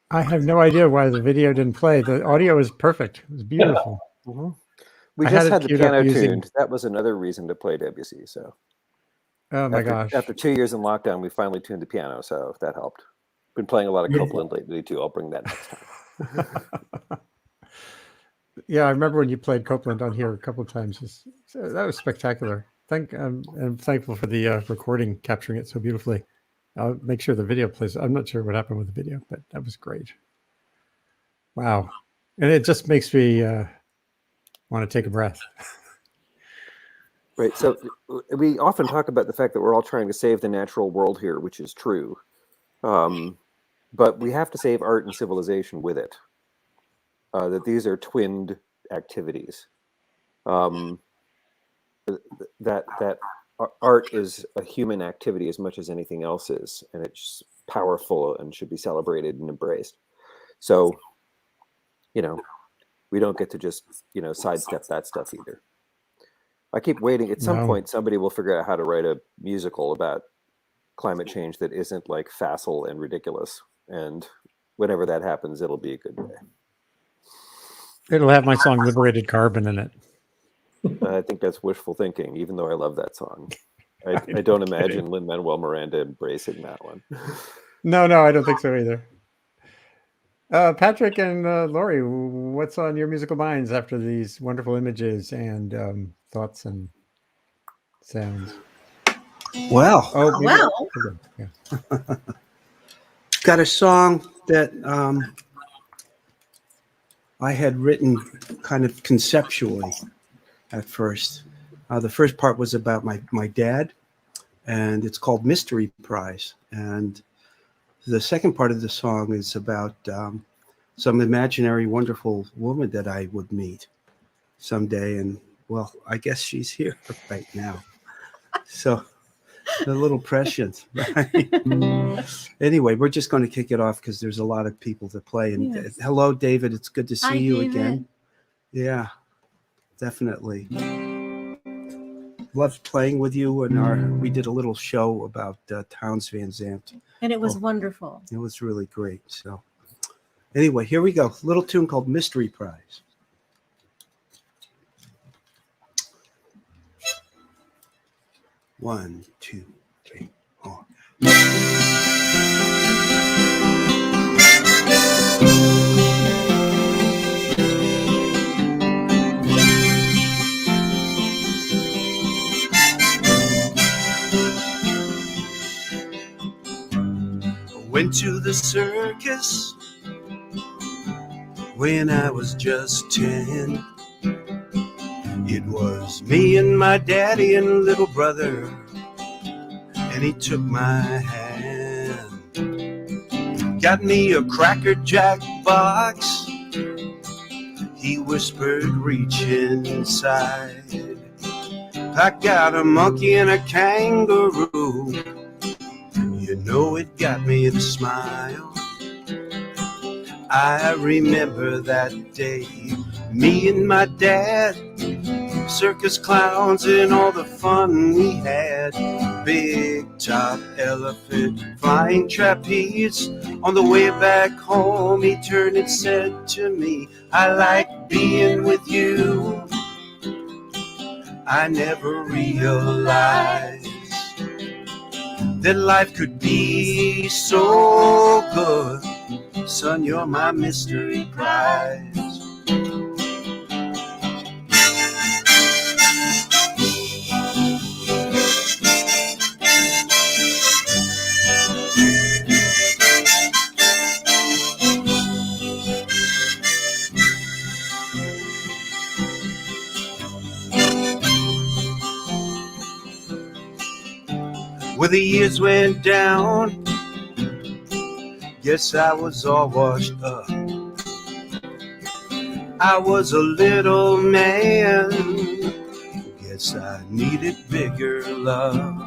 I have no idea why the video didn't play. The audio was perfect. It was beautiful. Mm-hmm. We I just had it had the queued up piano using- tuned. That was another reason to play Debussy. So Oh my gosh. after 2 years in lockdown, we finally tuned the piano, so that helped. Been playing a lot of Copeland lately too. I'll bring that next time. Yeah, I remember when you played Copeland on here a couple of times. That was spectacular. I'm thankful for the recording capturing it so beautifully. I'll make sure the video plays. I'm not sure what happened with the video, but that was great. Wow. And it just makes me want to take a breath. Right. So we often talk about the fact that we're all trying to save the natural world here, which is true. But we have to save art and civilization with it. That these are twinned activities. That art is a human activity as much as anything else is, and it's powerful and should be celebrated and embraced. So, we don't get to just sidestep that stuff either. I keep waiting. At some point, somebody will figure out how to write a musical about climate change that isn't like facile and ridiculous. And whenever that happens, it'll be a good day. It'll have my song Liberated Carbon in it. I think that's wishful thinking, even though I love that song. I don't imagine Lin-Manuel Miranda embracing that one. No, I don't think so either. Patrick and Lori, what's on your musical minds after these wonderful images and thoughts and sounds? Well, Yeah. got a song that I had written kind of conceptually at first. The first part was about my dad, and it's called Mystery Prize. And the second part of the song is about some imaginary wonderful woman that I would meet someday. And, well, I guess she's here right now. So a little prescient, right? Anyway, we're just going to kick it off because there's a lot of people to play. And Yes. hello, David. It's good to see Hi, you David. again. Yeah, definitely. Loved playing with you, and we did a little show about Towns Van Zandt. And it was wonderful. It was really great. So anyway, here we go. Little tune called Mystery Prize. One, two, three, four. Went to the circus when I was just 10. It was me and my daddy and little brother, and he took my hand. Got me a Cracker Jack box. He whispered, reach inside. I got a monkey and a kangaroo. You know it got me to smile. I remember that day, me and my dad, circus clowns and all the fun we had. Big top elephant, flying trapeze. On the way back home, he turned and said to me, I like being with you. I never realized that life could be so good. Son, you're my mystery prize. Well, the years went down. Guess I was all washed up. I was a little man. Guess I needed bigger love.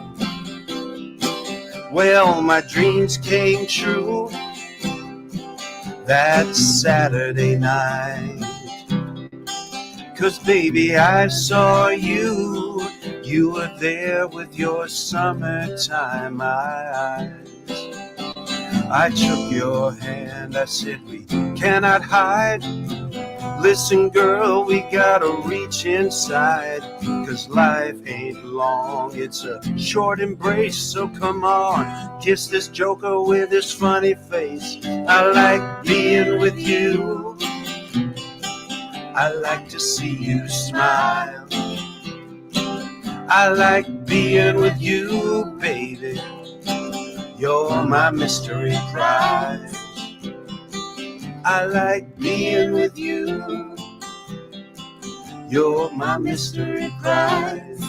Well, my dreams came true that Saturday night. 'Cause baby, I saw you. You were there with your summertime eyes. I took your hand, I said we cannot hide. Listen, girl, we gotta reach inside, 'cause life ain't long, it's a short embrace. So come on, kiss this joker with his funny face. I like being with you, I like to see you smile. I like being with you, baby, you're my mystery prize. I like being with you, you're my mystery prize.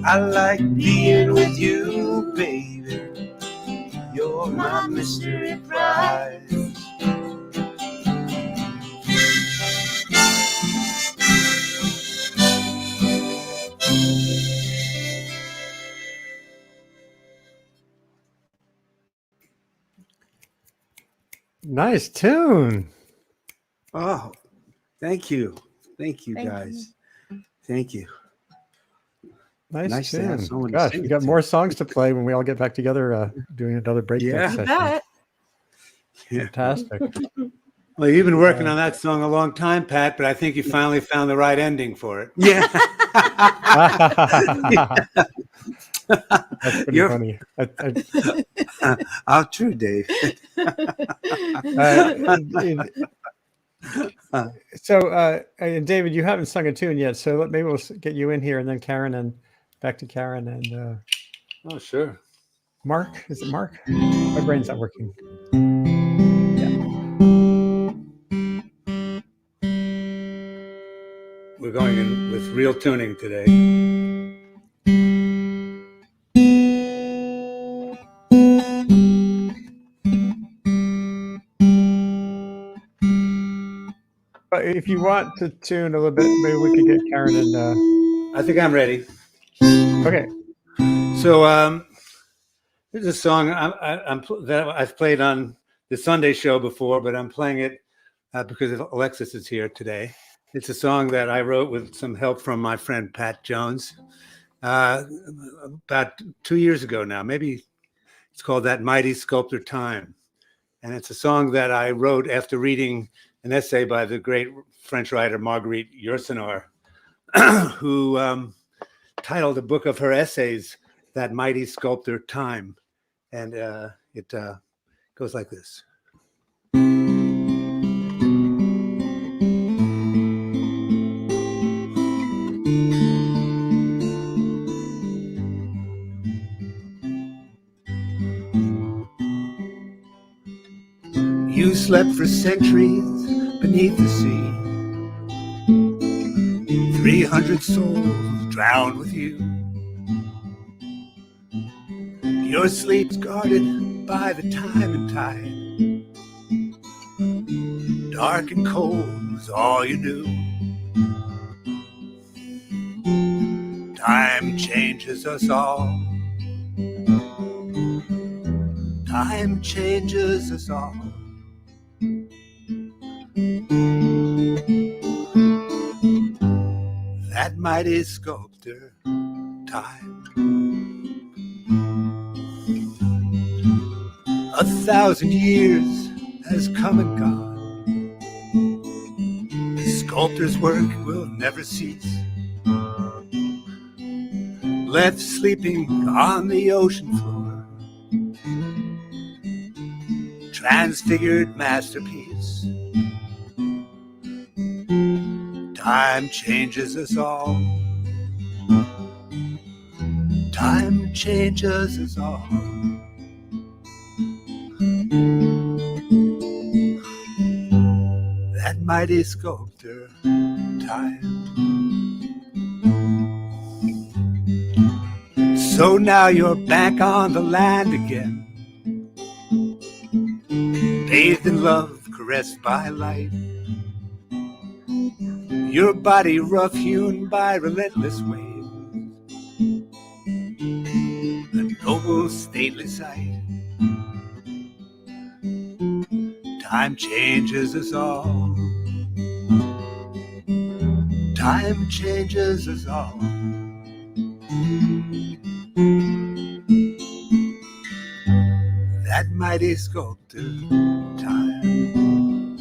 I like being with you, baby, you're my mystery prize. Nice tune. Oh, thank you. Thank you, Thank guys. Thank you. Nice Nice to tune. have someone to Gosh, sing we it got to. more songs to play when we all get back together doing another breakbeat Yeah. You session. bet. Yeah. Fantastic. Well, you've been working on that song a long time, Pat, but I think you finally found the right ending for it. Yeah. That's pretty You're- funny. How true, Dave. And David, you haven't sung a tune yet, so maybe we'll get you in here, and then Karen, and back to Karen and Oh, sure. Mark. Is it Mark? My brain's not working. We're going in with real tuning today. But if you want to tune a little bit, maybe we could get Karen and. I think I'm ready. Okay. So this is a song that I've played on the Sunday show before, but I'm playing it because Alexis is here today. It's a song that I wrote with some help from my friend Pat Jones about 2 years ago now. Maybe it's called That Mighty Sculptor Time. And it's a song that I wrote after reading an essay by the great French writer Marguerite Yourcenar, who titled a book of her essays, That Mighty Sculptor Time. And it goes like this. You slept for centuries beneath the sea. 300 souls drowned with you. Your sleep's guarded by the time and tide. Dark and cold was all you knew. Time changes us all. Time changes us all. That mighty sculptor, time. 1,000 years has come and gone. The sculptor's work will never cease. Left sleeping on the ocean floor, transfigured masterpiece. Time changes us all. Time changes us all. That mighty sculptor, time. So now you're back on the land again, bathed in love, caressed by light. Your body rough-hewn by relentless waves, a noble, stately sight. Time changes us all. Time changes us all. That mighty sculptor, time.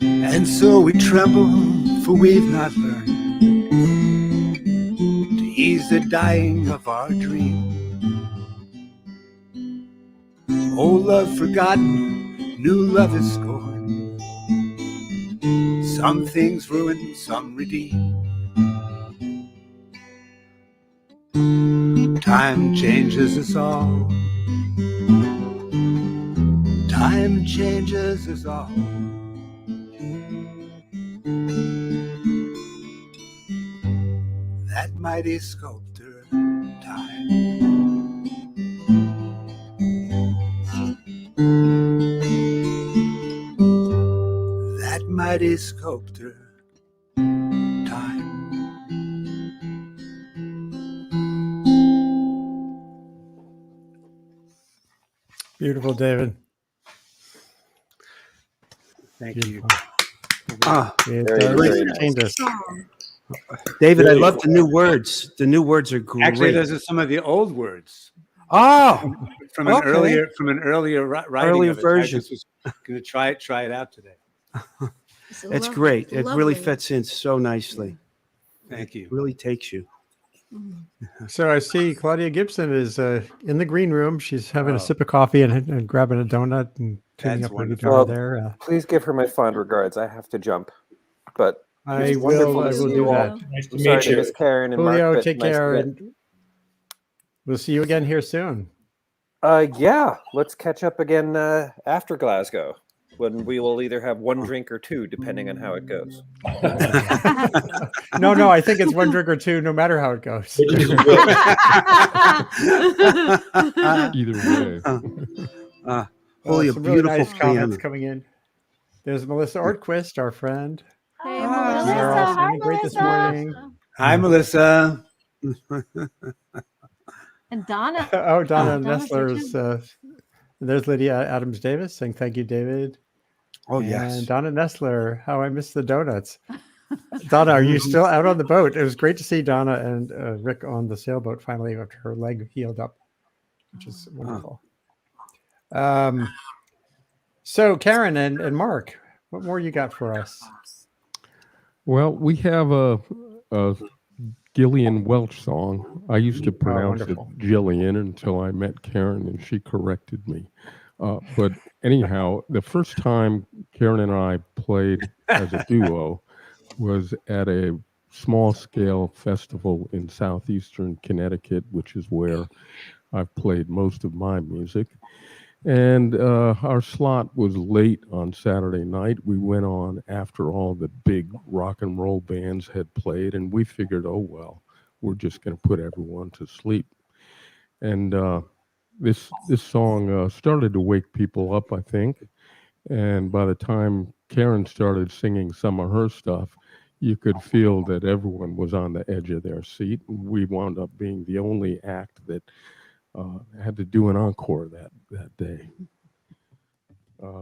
And so we tremble, for we've not learned to ease the dying of our dream. Old love forgotten, new love is scorned. Some things ruin, some redeem. Time changes us all. Time changes us all. That mighty sculptor, time. That mighty sculptor, time. Beautiful, David. Thank Beautiful. you. It Very, does very change nice. us. David, I Really love the new words. The new words are great. Actually, those are some of the old words Oh, from an Okay. earlier writing Earlier of it. version. I just was going to try it out today. it's great. It really fits in so nicely. Thank you. It really takes you. So I see Claudia Gibson is in the green room. She's having Oh. a sip of coffee and grabbing a donut and tuning That's up her wonderful. guitar Well, there. Please give her my fond regards. I have to jump, but I it's wonderful will to see do you all. that. Nice to I'm sorry meet to you. miss Karen and Julio, Mark, but take nice care. to And we'll see you again here soon. yeah, let's catch up again after Glasgow, when we will either have one drink or two, depending on how it goes. No, I think it's one drink or two, no matter how it goes. Which is good. Either way. Holy, a Some really beautiful nice comments piano. coming in. There's Melissa Ortquist, our friend. Hey, Ah, They're Melissa. all Hi, sounding great this morning. Hi, Melissa. And Donna. Oh, Donna Donna's here Nestler's. There's Lydia Adams Davis saying thank you, David. Oh, And yes. Donna Nestler, how I miss the donuts. Donna, are you still out on the boat? It was great to see Donna and Rick on the sailboat finally after her leg healed up, which is wonderful. So Karen and Mark, what more you got for us? Well, we have a Gillian Welch song. I used to pronounce it wonderful. Jillian until I met Karen and she corrected me. But anyhow, the first time Karen and I played as a duo was at a small-scale festival in southeastern Connecticut, which is where I've played most of my music. And our slot was late on Saturday night. We went on after all the big rock and roll bands had played, and we figured, oh, well, we're just going to put everyone to sleep. And this song started to wake people up, I think. And by the time Karen started singing some of her stuff, you could feel that everyone was on the edge of their seat. And we wound up being the only act that had to do an encore that day.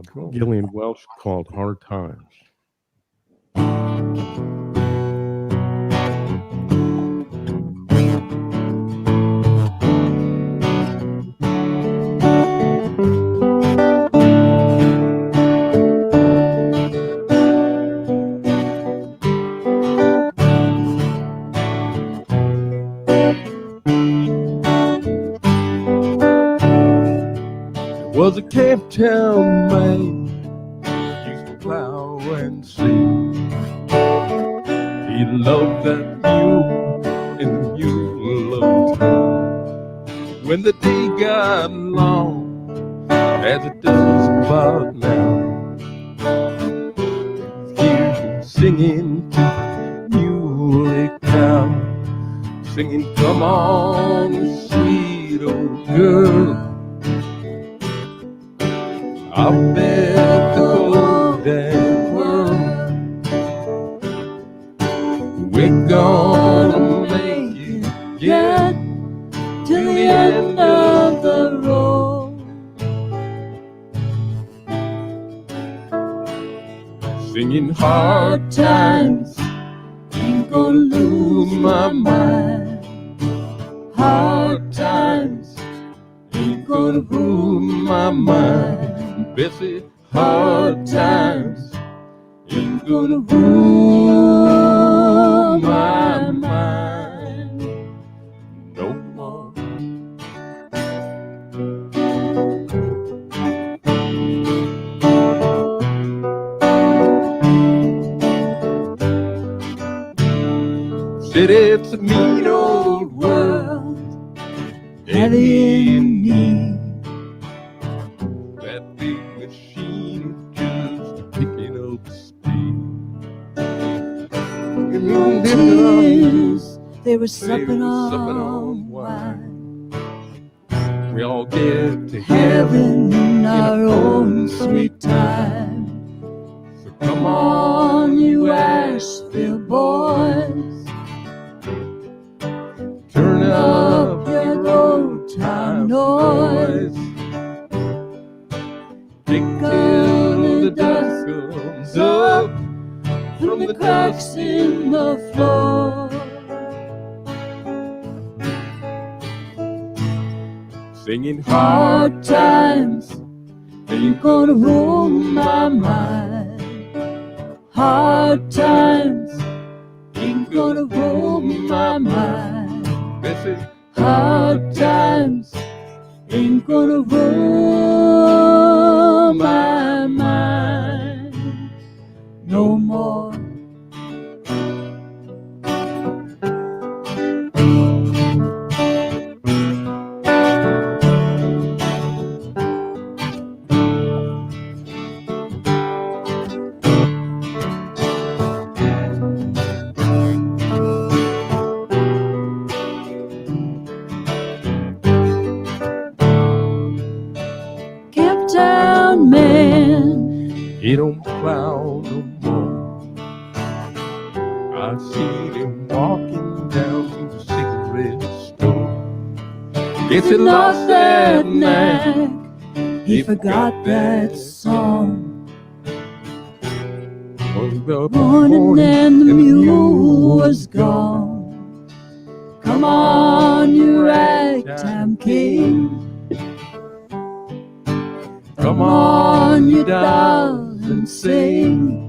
Cool. Gillian Welch called Hard Times. Was a Cape Town man, used to plow and see. He loved that mule, and the mule loved him. When the day got long, as it does about now, hear him singing to the muley cow, singing, come on, sweet old girl. I bet the golden world we're gonna make you get to the end of the road. Singing hard times, ain't gonna lose my mind. Hard times, ain't gonna ruin my mind. Bessie, hard times, ain't gonna ruin my mind no more. Said it's a mean old world, heavy in need. That big machine just picking up speed. Tears, they were supping on wine. We all get to Heaven heaven in our own sweet time. So come On, you Asheville boys, turn up up your old town noise. till the dust comes up From the cracks in the floor. singing Hard times ain't gonna ruin my mind. Hard times ain't gonna ruin my mind. Bessie, Hard times ain't gonna ruin my mind no more. Camptown man, he don't plow no more. I seen him walking down to the cigarette store. Guess he lost that knack. he forgot that song. On the Morning and the mule was gone. Come on, you ragtime king. Come on, you darling, sing.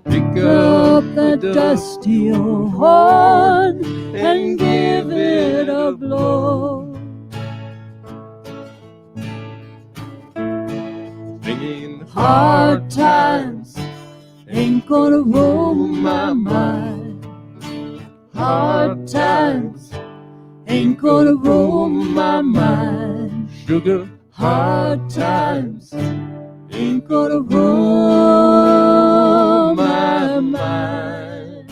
Pick Up that dusty old horn and give it a blow. singing Hard times ain't gonna ruin my mind. Hard times ain't gonna ruin my mind. sugar. Hard times ain't gonna ruin my mind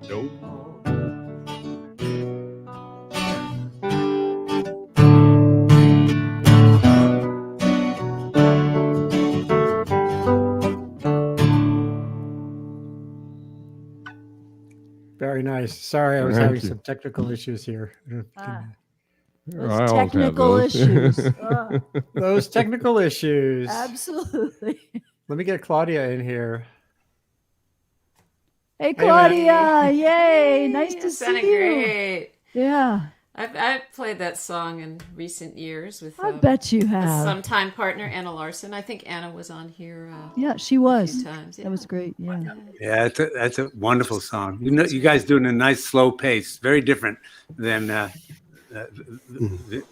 No more. Very nice. Sorry, I was Thank having you. some technical issues here. Those I always have technical those. issues. Those technical issues. Absolutely. Let me get Claudia in here. Hey, man. Claudia. Yay. Nice to It see sounded you. great. Yeah, I've played that song in recent years with I bet you a have. sometime partner, Anna Larson. I think Anna was on here Yeah, she a was. few times. That was great. Yeah. Yeah, that's a wonderful song. You know, you guys doing a nice slow pace, very different than the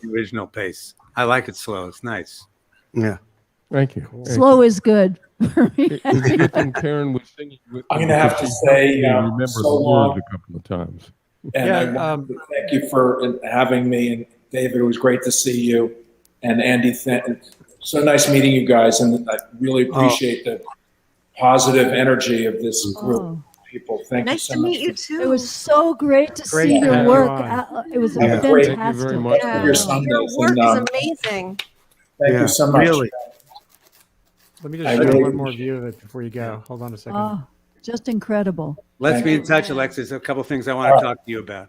original pace. I like it slow. It's nice. Yeah. Thank you. Thank Slow is good for me. you. It's a good thing Karen was singing with I'm me gonna have because to she helped say, me remember so the long. words a couple of times. And Yeah, I want to thank you for having me. And David, it was great to see you. And Andy, so nice meeting you guys. And I really appreciate the positive energy of this group Oh, of people. Thank Nice you to so much. meet you too. it was so great to Great see to your have you work. on. It was Have a great- fantastic. Thank you very much. Yeah. Your Your Sundays. work And, is amazing. thank Yeah, you so much. really. Let me I just show really one more appreciate view of it before you go. Hold on a second. Oh, just incredible. Let's Thank be you. in touch, Alexis. A couple things I want All to right. talk to you about.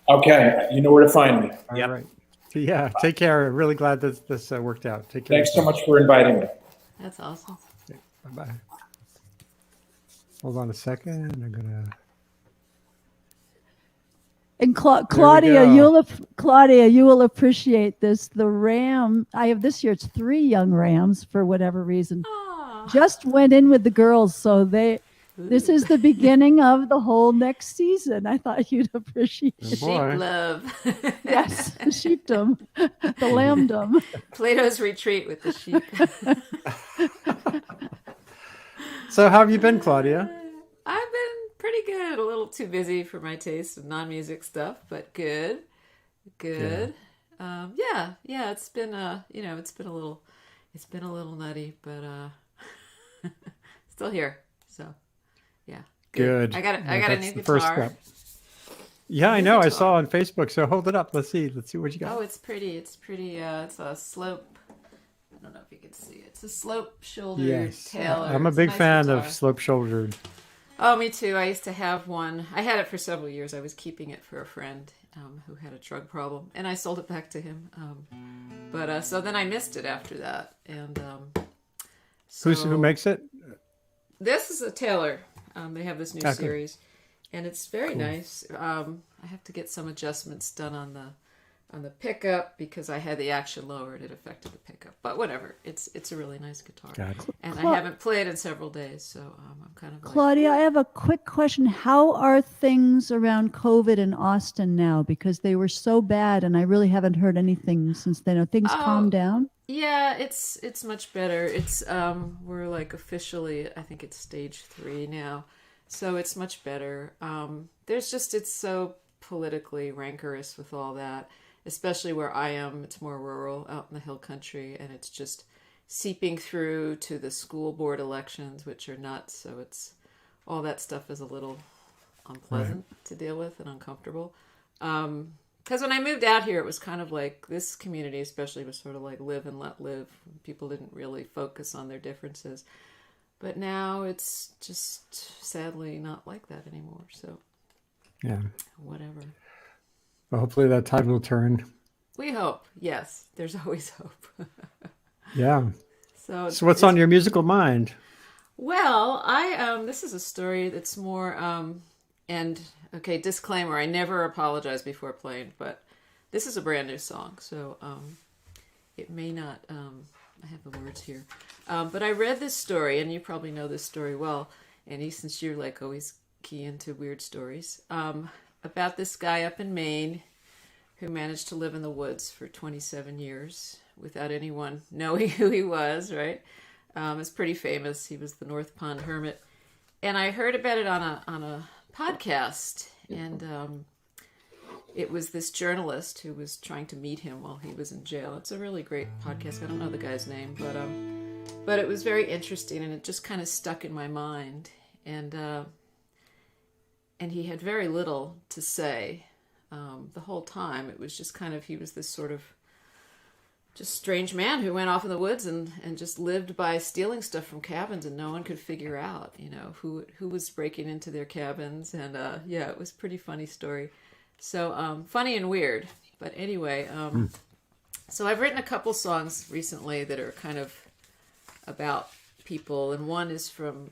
Okay. You know where to find me. All Yep. right. Yeah, take care. Really glad that this worked out. Take care. Thanks so much for inviting me. That's awesome. Bye-bye. Hold on a second. I'm gonna. And Claudia, you will appreciate this. The ram, I have this year, it's 3 young rams for whatever reason. Aw. Just went in with the girls, so this is the beginning of the whole next season. I thought you'd appreciate it. Sheep boy. love. Yes, the sheepdom, the lambdom. Plato's retreat with the sheep. So how have you been, Claudia? I've been pretty good. A little too busy for my taste of non-music stuff, but good. Yeah. It's been it's been a little nutty, but still here. So yeah, Good. I got a That's new the guitar. first step. Yeah, I know. I saw on Facebook. So hold it up. Let's see what you got. Oh, it's pretty. It's a slope. I don't know if you can see it. It's a slope shouldered Yes, Taylor. I'm a It's big nice fan guitar. of slope shouldered. Oh, me too. I used to have one. I had it for several years. I was keeping it for a friend who had a drug problem, and I sold it back to him. But so then I missed it after that. And Who makes it? This is a Taylor. They have this new Okay. series, and it's very nice. I have to get some adjustments done on the pickup because I had the action lowered. It affected the pickup, but whatever. It's a really nice guitar, Got it. and I haven't played in several days, so I'm kind of like, Claudia, I have a quick question. How are things around COVID in Austin now? Because they were so bad, and I really haven't heard anything since then. Are things calmed down? Yeah, it's much better. It's we're like officially, I think it's stage 3 now, so it's much better. It's so politically rancorous with all that, especially where I am. It's more rural, out in the hill country, and it's just seeping through to the school board elections, which are nuts. So it's all that stuff is a little unpleasant to deal with and uncomfortable. Because when I moved out here, it was kind of like this community, especially, was sort of like live and let live. People didn't really focus on their differences. But now it's just sadly not like that anymore. So, Yeah. whatever. Well, hopefully that tide will turn. We hope. Yes, there's always hope. Yeah. So what's on your musical mind? Well, this is a story that's more and okay, disclaimer, I never apologize before playing, but this is a brand new song, so it may not I have the words here. But I read this story, and you probably know this story well, Annie, since you're like always key into weird stories, about this guy up in Maine who managed to live in the woods for 27 years without anyone knowing who he was, right? It's pretty famous. He was the North Pond Hermit. And I heard about it on a podcast, and it was this journalist who was trying to meet him while he was in jail. It's a really great podcast. I don't know the guy's name, but it was very interesting, and it just kind of stuck in my mind. And he had very little to say the whole time. It was just kind of, he was this sort of just strange man who went off in the woods and just lived by stealing stuff from cabins, and no one could figure out, who was breaking into their cabins. And yeah, it was a pretty funny story. So funny and weird. But anyway, so I've written a couple songs recently that are kind of about people, and one is from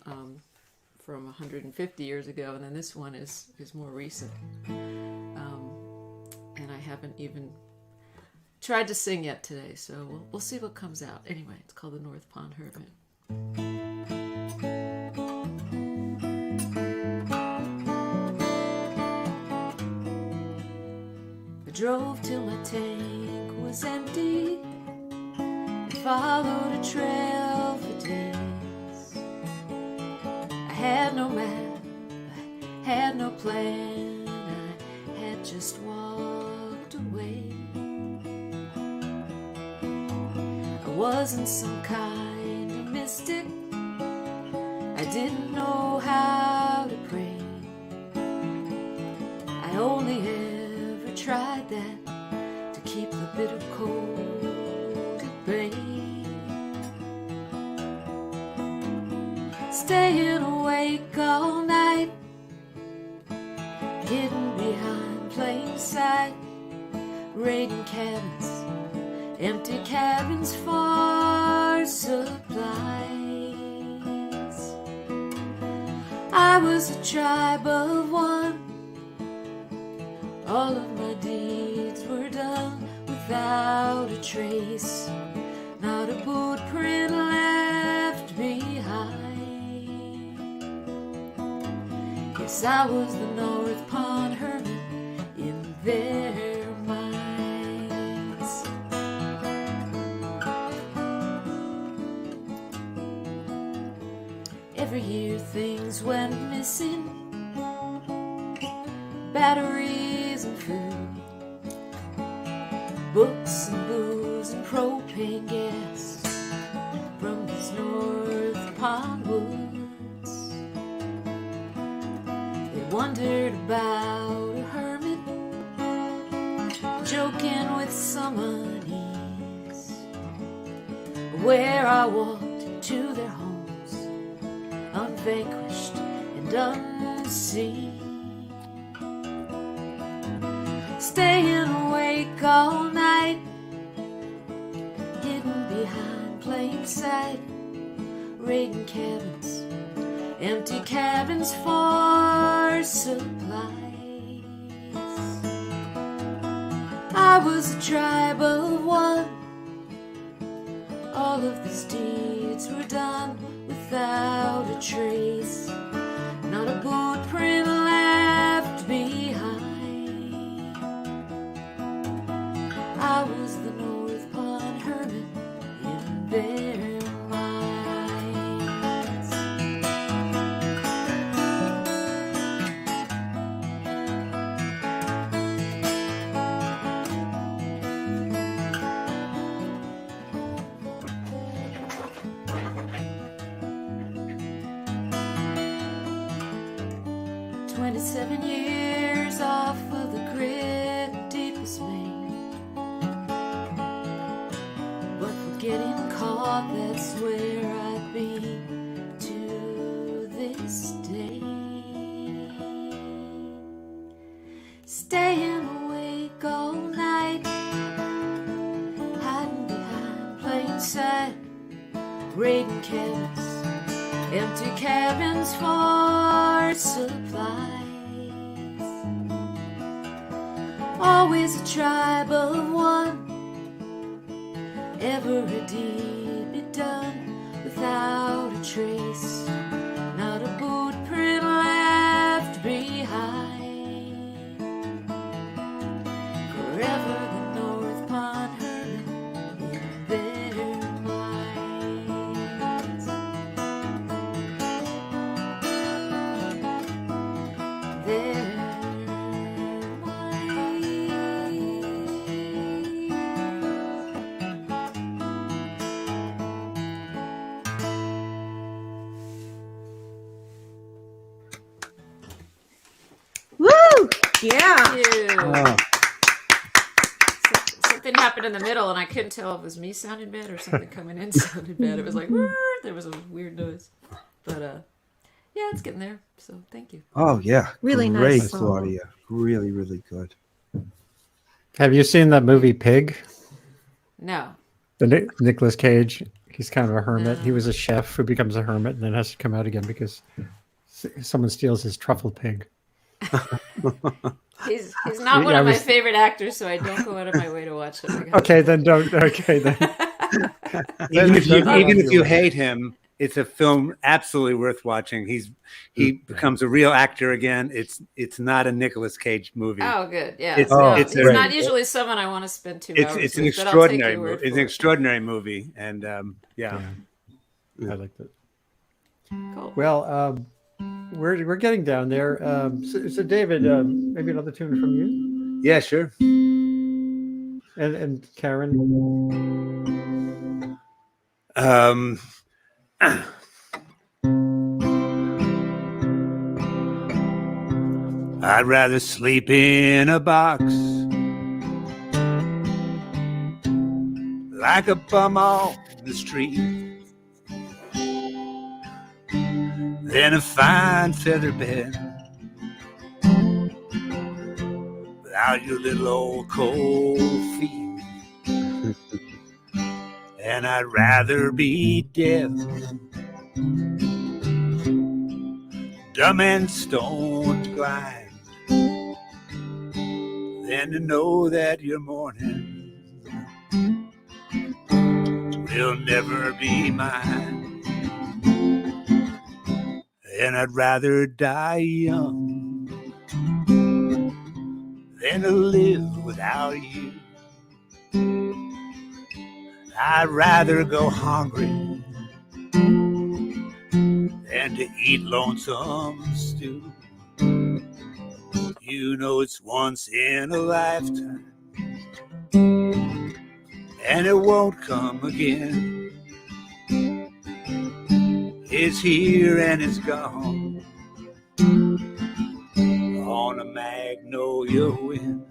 150 years ago, and then this one is more recent. And I haven't even tried to sing yet today, so we'll see what comes out. Anyway, it's called The North Pond Hermit. I drove till my tank was empty and followed a trail for days. I had no map, I had no plan, I had just walked away. I wasn't some kind of mystic, I didn't know how to pray. I only ever tried that to keep the bitter cold at bay. Staying awake all night, hidden behind plain sight, raiding cabins, empty cabins for supply. I was a tribe of one. All of my deeds were done without a trace, not a boot print left behind. Yes, I was the North Pond hermit in their minds. Every year things went missing, batteries and food, books and booze and propane gas from these North Pond woods. They wondered about a hermit joking with some unease, where I walked to their homes, unvanquished and unseen. Staying awake all night, hidden behind plain sight, raiding cabins, empty cabins for supplies. I was a tribe of one. All of these deeds were done without a trace, not a boot print left behind. I was the North Pond hermit in their minds. "27 years off of the grid, deepest Maine. But for getting caught, that's where I'd be to this day. Staying awake all night, hiding behind plain sight, raiding cabins, empty cabins for supplies. Always a tribe of one. Ever a deed be done without a trace, not a boot print left behind. Forever the North Pond hermit in their minds. Their minds. Woo! Yeah. Thank you. Oh, Something happened in the middle, and I couldn't tell if it was me sounding bad or something coming in sounded bad. It was like, "Whirr," there was a weird noise. But yeah, it's getting there. So thank you. oh yeah. Really Great, nice song. Claudia. Really, really good. Have you seen that movie Pig? No. The Nicolas Cage. He's kind of a hermit. No. He was a chef who becomes a hermit and then has to come out again because someone steals his truffle pig. He's not one Yeah, of my was- favorite actors, so I don't go out of my way to watch him. Okay, then don't. Okay, then. Even if you you hate him, it's a film absolutely worth watching. He becomes a real actor again. It's not a Nicolas Cage movie. Oh, good. Yeah. It's- No, it's he's a- not usually someone I want to spend 2 hours It's an with, but I'll take extraordinary your word movie. It's for an it. extraordinary movie, and yeah. I liked it. Cool. Well, we're getting down there. So David, maybe another tune from you, Yeah, sure. and Karen. I'd rather sleep in a box like a bum off the street than a fine feather bed without your little old cold feet. And I'd rather be deaf, dumb and stone blind, than to know that your morning will never be mine. And I'd rather die young than to live without you. I'd rather go hungry than to eat lonesome stew. You know it's once in a lifetime, and it won't come again. It's here and it's gone on a magnolia wind.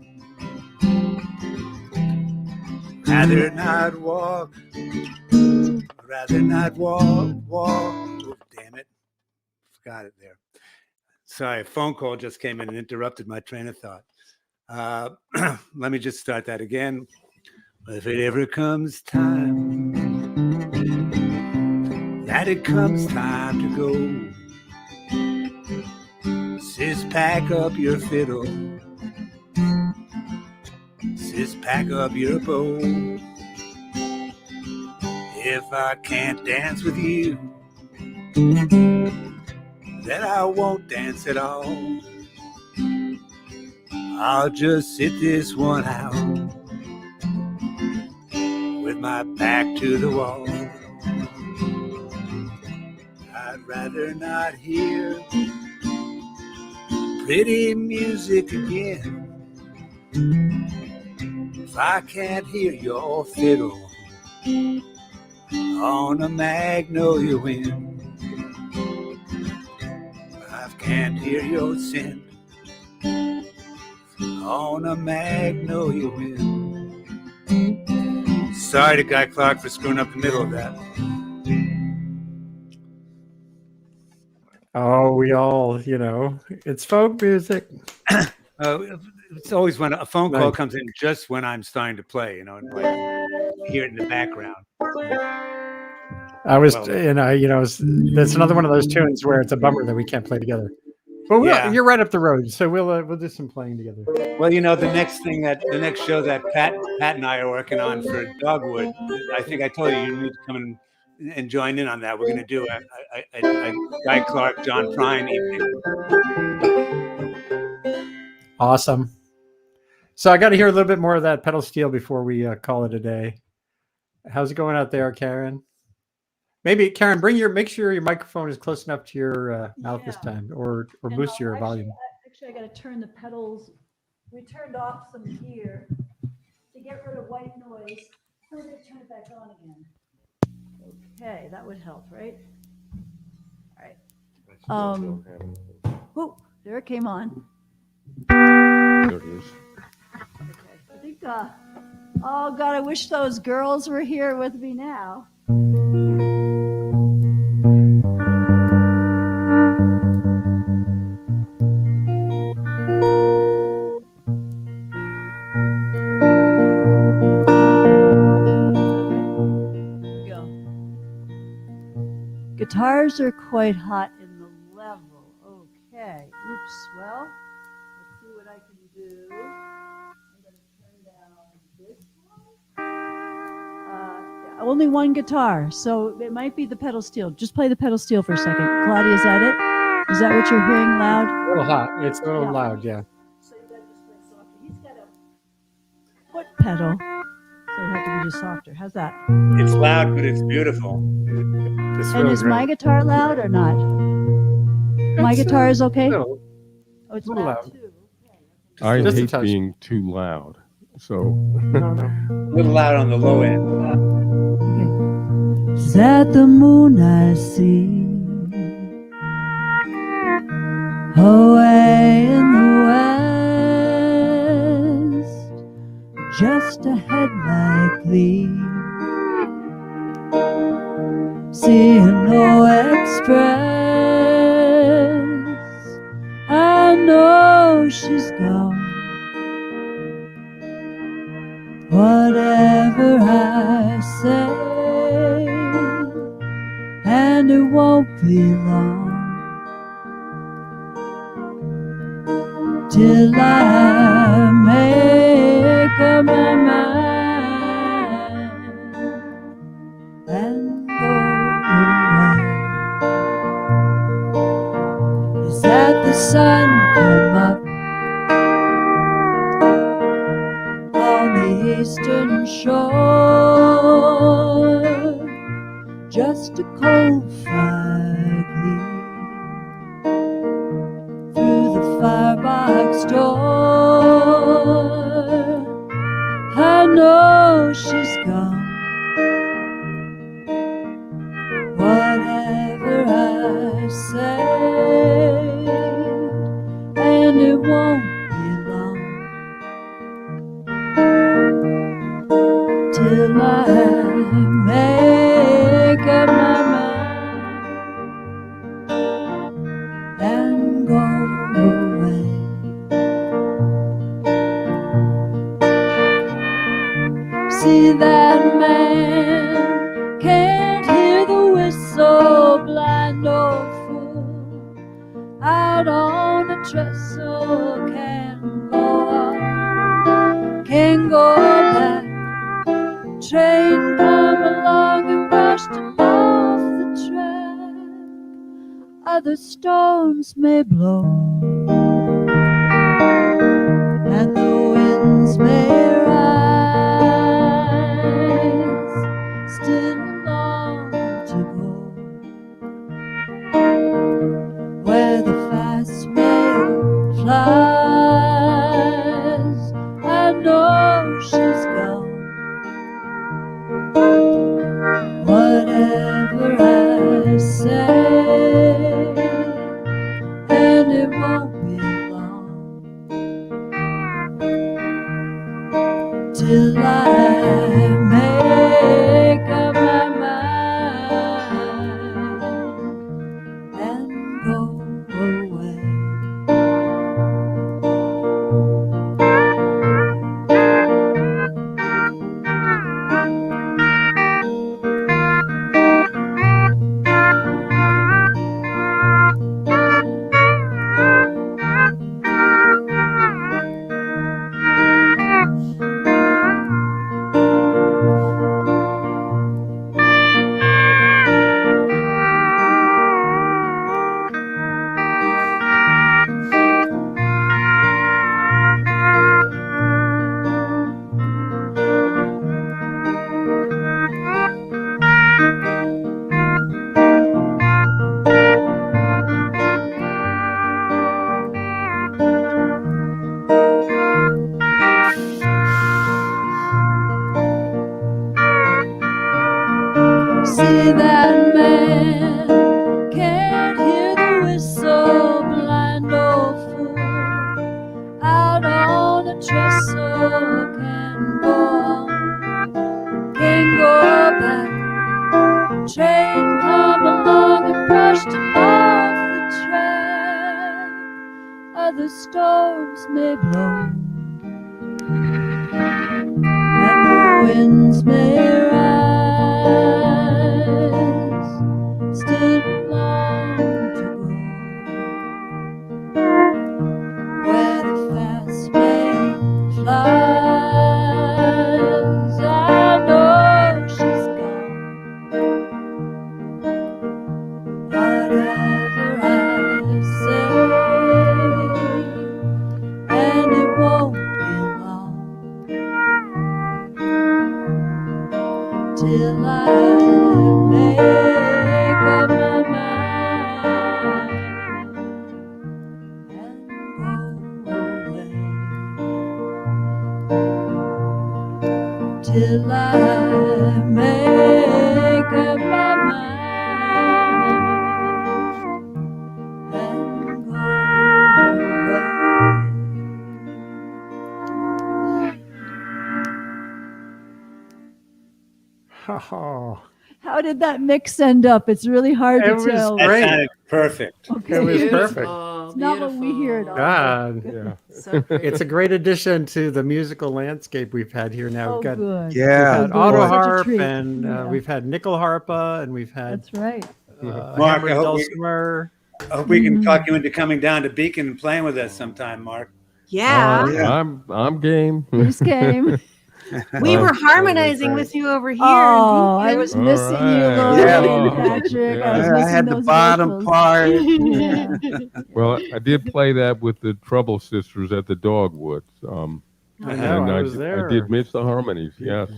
Rather not walk, Oh, damn it. Forgot it there. Sorry, a phone call just came in and interrupted my train of thought. Let me just start that again. If it ever comes time, that it comes time to go, sis, pack up your fiddle. Sis, pack up your bow. If I can't dance with you, then I won't dance at all. I'll just sit this one out with my back to the wall. I'd rather not hear pretty music again if I can't hear your fiddle on a magnolia wind. I can't hear your scent on a magnolia wind. Sorry to Guy Clark for screwing up the middle of that. Oh, we all, it's folk music. It's always when a phone call comes in just when I'm starting to play, and like hear it in the background. That's another one of those tunes where it's a bummer that we can't play together. But you're right up the road, so we'll do some playing together. Well, the next show that Pat and I are working on for Dogwood, I think I told you need to come and join in on that. We're going to do a Guy Clark, John Prine evening. Awesome. So I got to hear a little bit more of that pedal steel before we call it a day. How's it going out there, Karen? Maybe Karen, make sure your microphone is close enough to your mouth this time, or boost your volume. Actually, I got to turn the pedals. We turned off some here to get rid of white noise. So we're going to turn it back on again. Okay, that would help, right? All right. Oh, there it came on. There it is. Okay, I think. Oh God, I wish those girls were here with me now. Guitars are quite hot in the level. Okay. Oops. Well, let's see what I can do. I'm going to turn down this one. Only one guitar, so it might be the pedal steel. Just play the pedal steel for a second. Claudia, is that it? Is that what you're hearing loud? A little hot. It's a little loud, yeah. So you got to just play softer. He's got a foot pedal, so it has to be just softer. How's that? It's loud, but it's beautiful. And is my guitar loud or not? My guitar is okay? No. Oh, it's loud too. I Just a hate touch. being too loud. So A little loud on the low end. Okay. Is that the moon I see away in the west, just ahead likely, seeing no express. I know she's gone. Whatever I say, and it won't be long till I make up my mind and go away. Is that the sun come up on the eastern shore? Just a cold fire gleam through the firebox door. I know she's gone. Whatever I say, and it won't be long till I make up my mind and go away. See that man can't hear the whistle, blind or fool, out on the trestle, can't go up, can't go back. Train come along and brushed him off the track. Other storms may blow and the winds may rise, still long to go where the fast mail flies. I know she's gone. Whatever I say, and it won't be long till I make up my mind and go away. See that man can't hear the whistle, blind or fool, out on a trestle, can't go on, can't go back. Train come along and brushed him off the track. Other storms may blow and the winds may rise, still long to go where the fast mail flies. I know she's gone. Whatever I say, and it won't be long till I make up my mind and go away. Till I make up my mind and go away. Oh, How did that mix end up? It's really hard it to was tell. That great. sounded perfect. Okay. It was Beautiful, perfect. It's not what we hear at all. God, Yeah. So great. it's a great addition to the musical landscape we've had here now. Oh, We've got good. Yeah. we've had good. auto Such a harp treat. and Yeah. we've had nickel harpa and we've had That's right. Mark, hammered I hope dulcimer. I hope we can talk you into coming down to Beacon and playing with us sometime, Mark. Yeah. I'm game. Who's game? We were Totally harmonizing great. with you over here. Oh, I Deacon. was All missing you, right. Lauren Yeah. and Patrick. I was Yeah. missing I had the those bottom vocals. part. Yeah. Well, I did play that with the Trouble Sisters at the Dogwoods. I And know, I I, was there. I did miss the harmonies. Yes.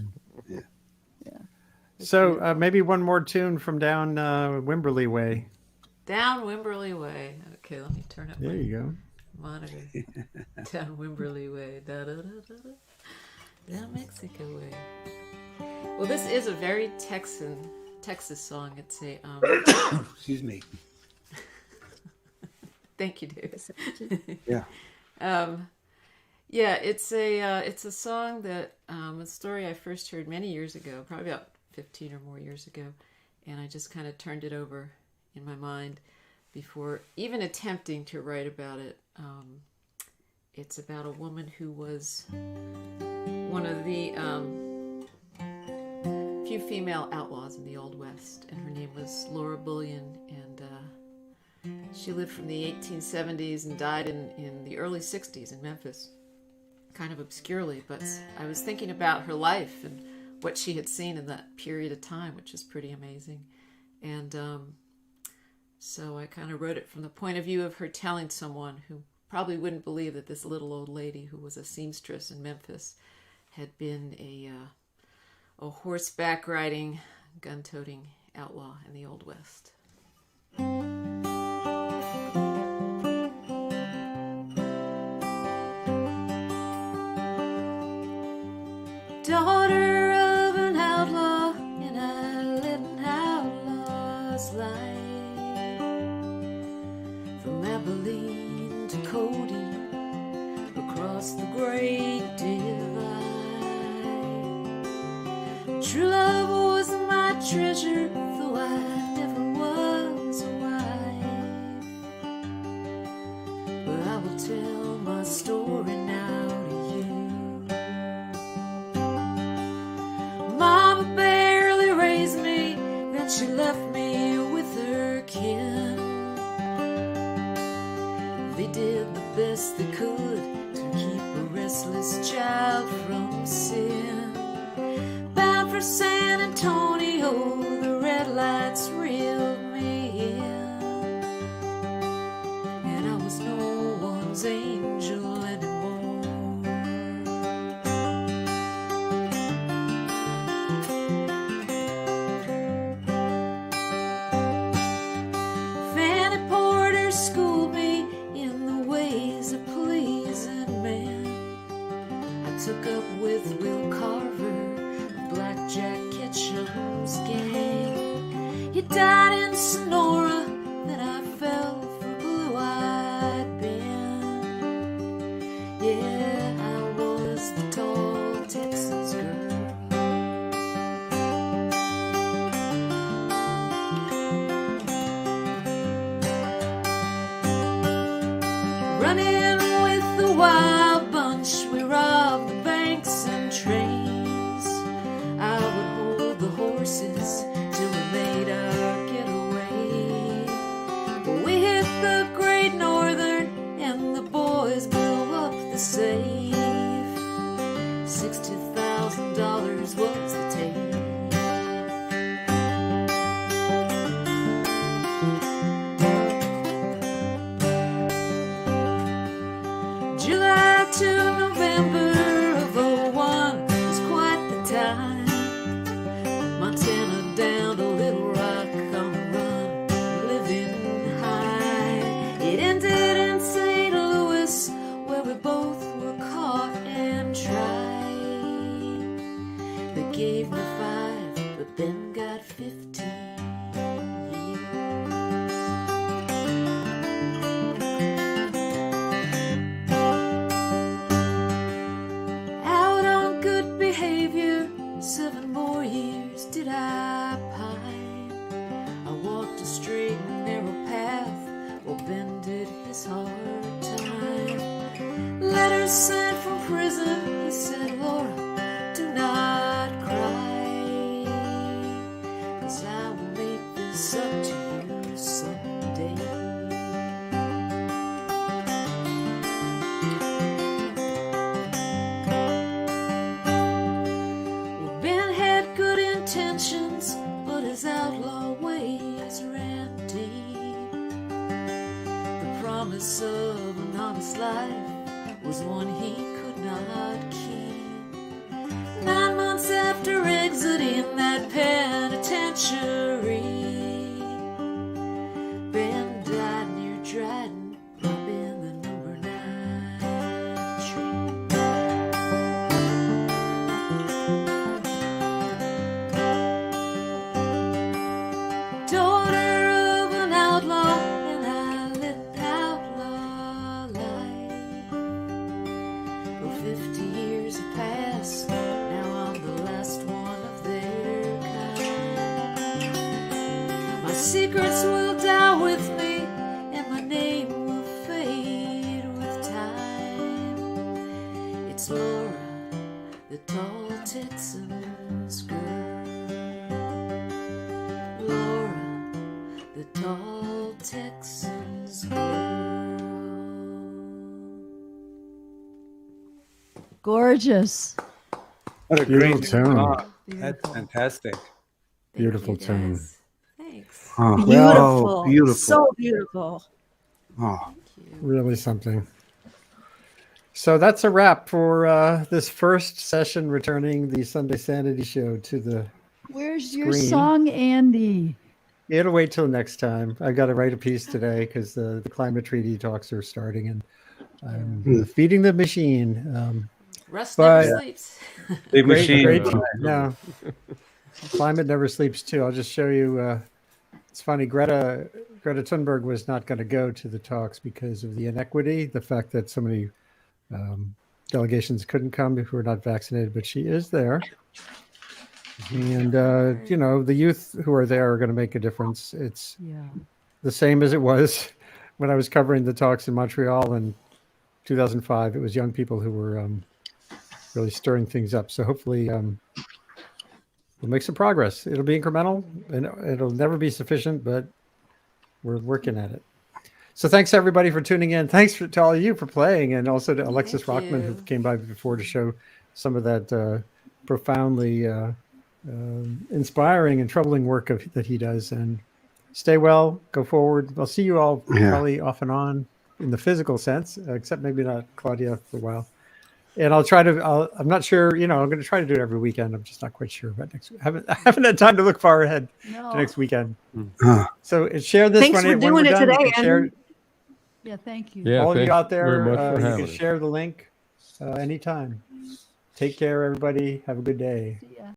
So maybe one more tune from down Wimberley Way. Down Wimberley Way. Okay, let me turn up There my you go. monitor. Down Wimberley Way. Da, da, da, da, da. Down Mexico Way. Well, this is a very Texas song. It's a Excuse me. thank you, David. Yeah. Yeah, it's a song that a story I first heard many years ago, probably about 15 or more years ago, and I just kind of turned it over in my mind before even attempting to write about it. It's about a woman who was one of the few female outlaws in the Old West, and her name was Laura Bullion, and she lived from the 1870s and died in the early 60s in Memphis, kind of obscurely, but I was thinking about her life and what she had seen in that period of time, which is pretty amazing. And so I kind of wrote it from the point of view of her telling someone who probably wouldn't believe that this little old lady who was a seamstress in Memphis had been a horseback riding, gun-toting outlaw in the Old West. Daughter of an outlaw in a little outlaw's life, from Abilene to Cody, across the Great Divide. True love was my treasure, though I never was a wife. But I will tell my story now to you. Mama barely raised me, then she left me with her kin. They did the best they could to keep a restless child from sin. Bound for San Antonio, the red lights reeled me in, and I was no one's angel anymore. Fanny Porter schooled me in the ways of pleasing men. I took up with Will Carver, Blackjack Ketchum's gang. He died in Sonora, then I fell for Blue-Eyed Ben. Yeah, I was the tall Texas girl. Running with the wild bunch, we robbed the banks and trains. I would hold the horses till we made our getaway. But we hit the Great Northern and the boys blew up the safe. $60,000 was the take. July to November of '01 was quite the time. Montana down to Little Rock on the run, living high. It ended in St. Louis, where we both were caught and tried. They gave me 5, but then got 15 years. Out on good behavior, 7 more years did I pine. I walked a straight and narrow path while Ben did his hard time. Letters sent from prison, he said, Laura, do not cry, 'cause I will make this up to you someday. promise of an honest life was one he could not keep. 9 months after exiting that penitentiary, Ben died near Dryden, up in the number 9 tree. Daughter of an outlaw, and I lived outlaw life. Well, 50 years have passed, now I'm the last one of their kind. My secrets will die with me, and my name will fade with time. It's Laura, the tall Texan's girl. Laura, the tall Texan's girl. Gorgeous. What a Beautiful great tune. song. That's Beautiful. fantastic. Thank Beautiful you, tune. guys. Thanks. Oh, Beautiful. beautiful. So beautiful. Oh, Thank you. Really something. So that's a wrap for this first session returning the Sunday Sanity Show to the. Where's your Screen. song, Andy? It'll wait till next time. I got to write a piece today because the climate treaty talks are starting, and I'm feeding the machine. Rust But- never sleeps. Big Great, machine. great. No, climate never sleeps too. I'll just show you. It's funny. Greta Thunberg was not going to go to the talks because of the inequity, the fact that so many delegations couldn't come who were not vaccinated, but she is there. And you know, the youth who are there are going to make a difference. It's Yeah. the same as it was when I was covering the talks in Montreal in 2005. It was young people who were really stirring things up. So hopefully we'll make some progress. It'll be incremental and it'll never be sufficient, but we're working at it. So thanks everybody for tuning in. Thanks to all of you for playing, and also to Alexis Thank Rockman, who you. came by before to show some of that profoundly inspiring and troubling work that he does. And stay well, go forward. I'll see you all probably off and on in the physical sense, except maybe not Claudia for a while. And I'll try to, I'm not sure, you know, I'm going to try to do it every weekend. I'm just not quite sure about next week. I haven't had time to look far ahead to next weekend. So share this Thanks when, for when doing we're it done. You today, can share, Andrew. Yeah, thank you. Yeah, all of you thanks out there, very much for you having can us. share the link anytime. Take care, everybody. Have a good day.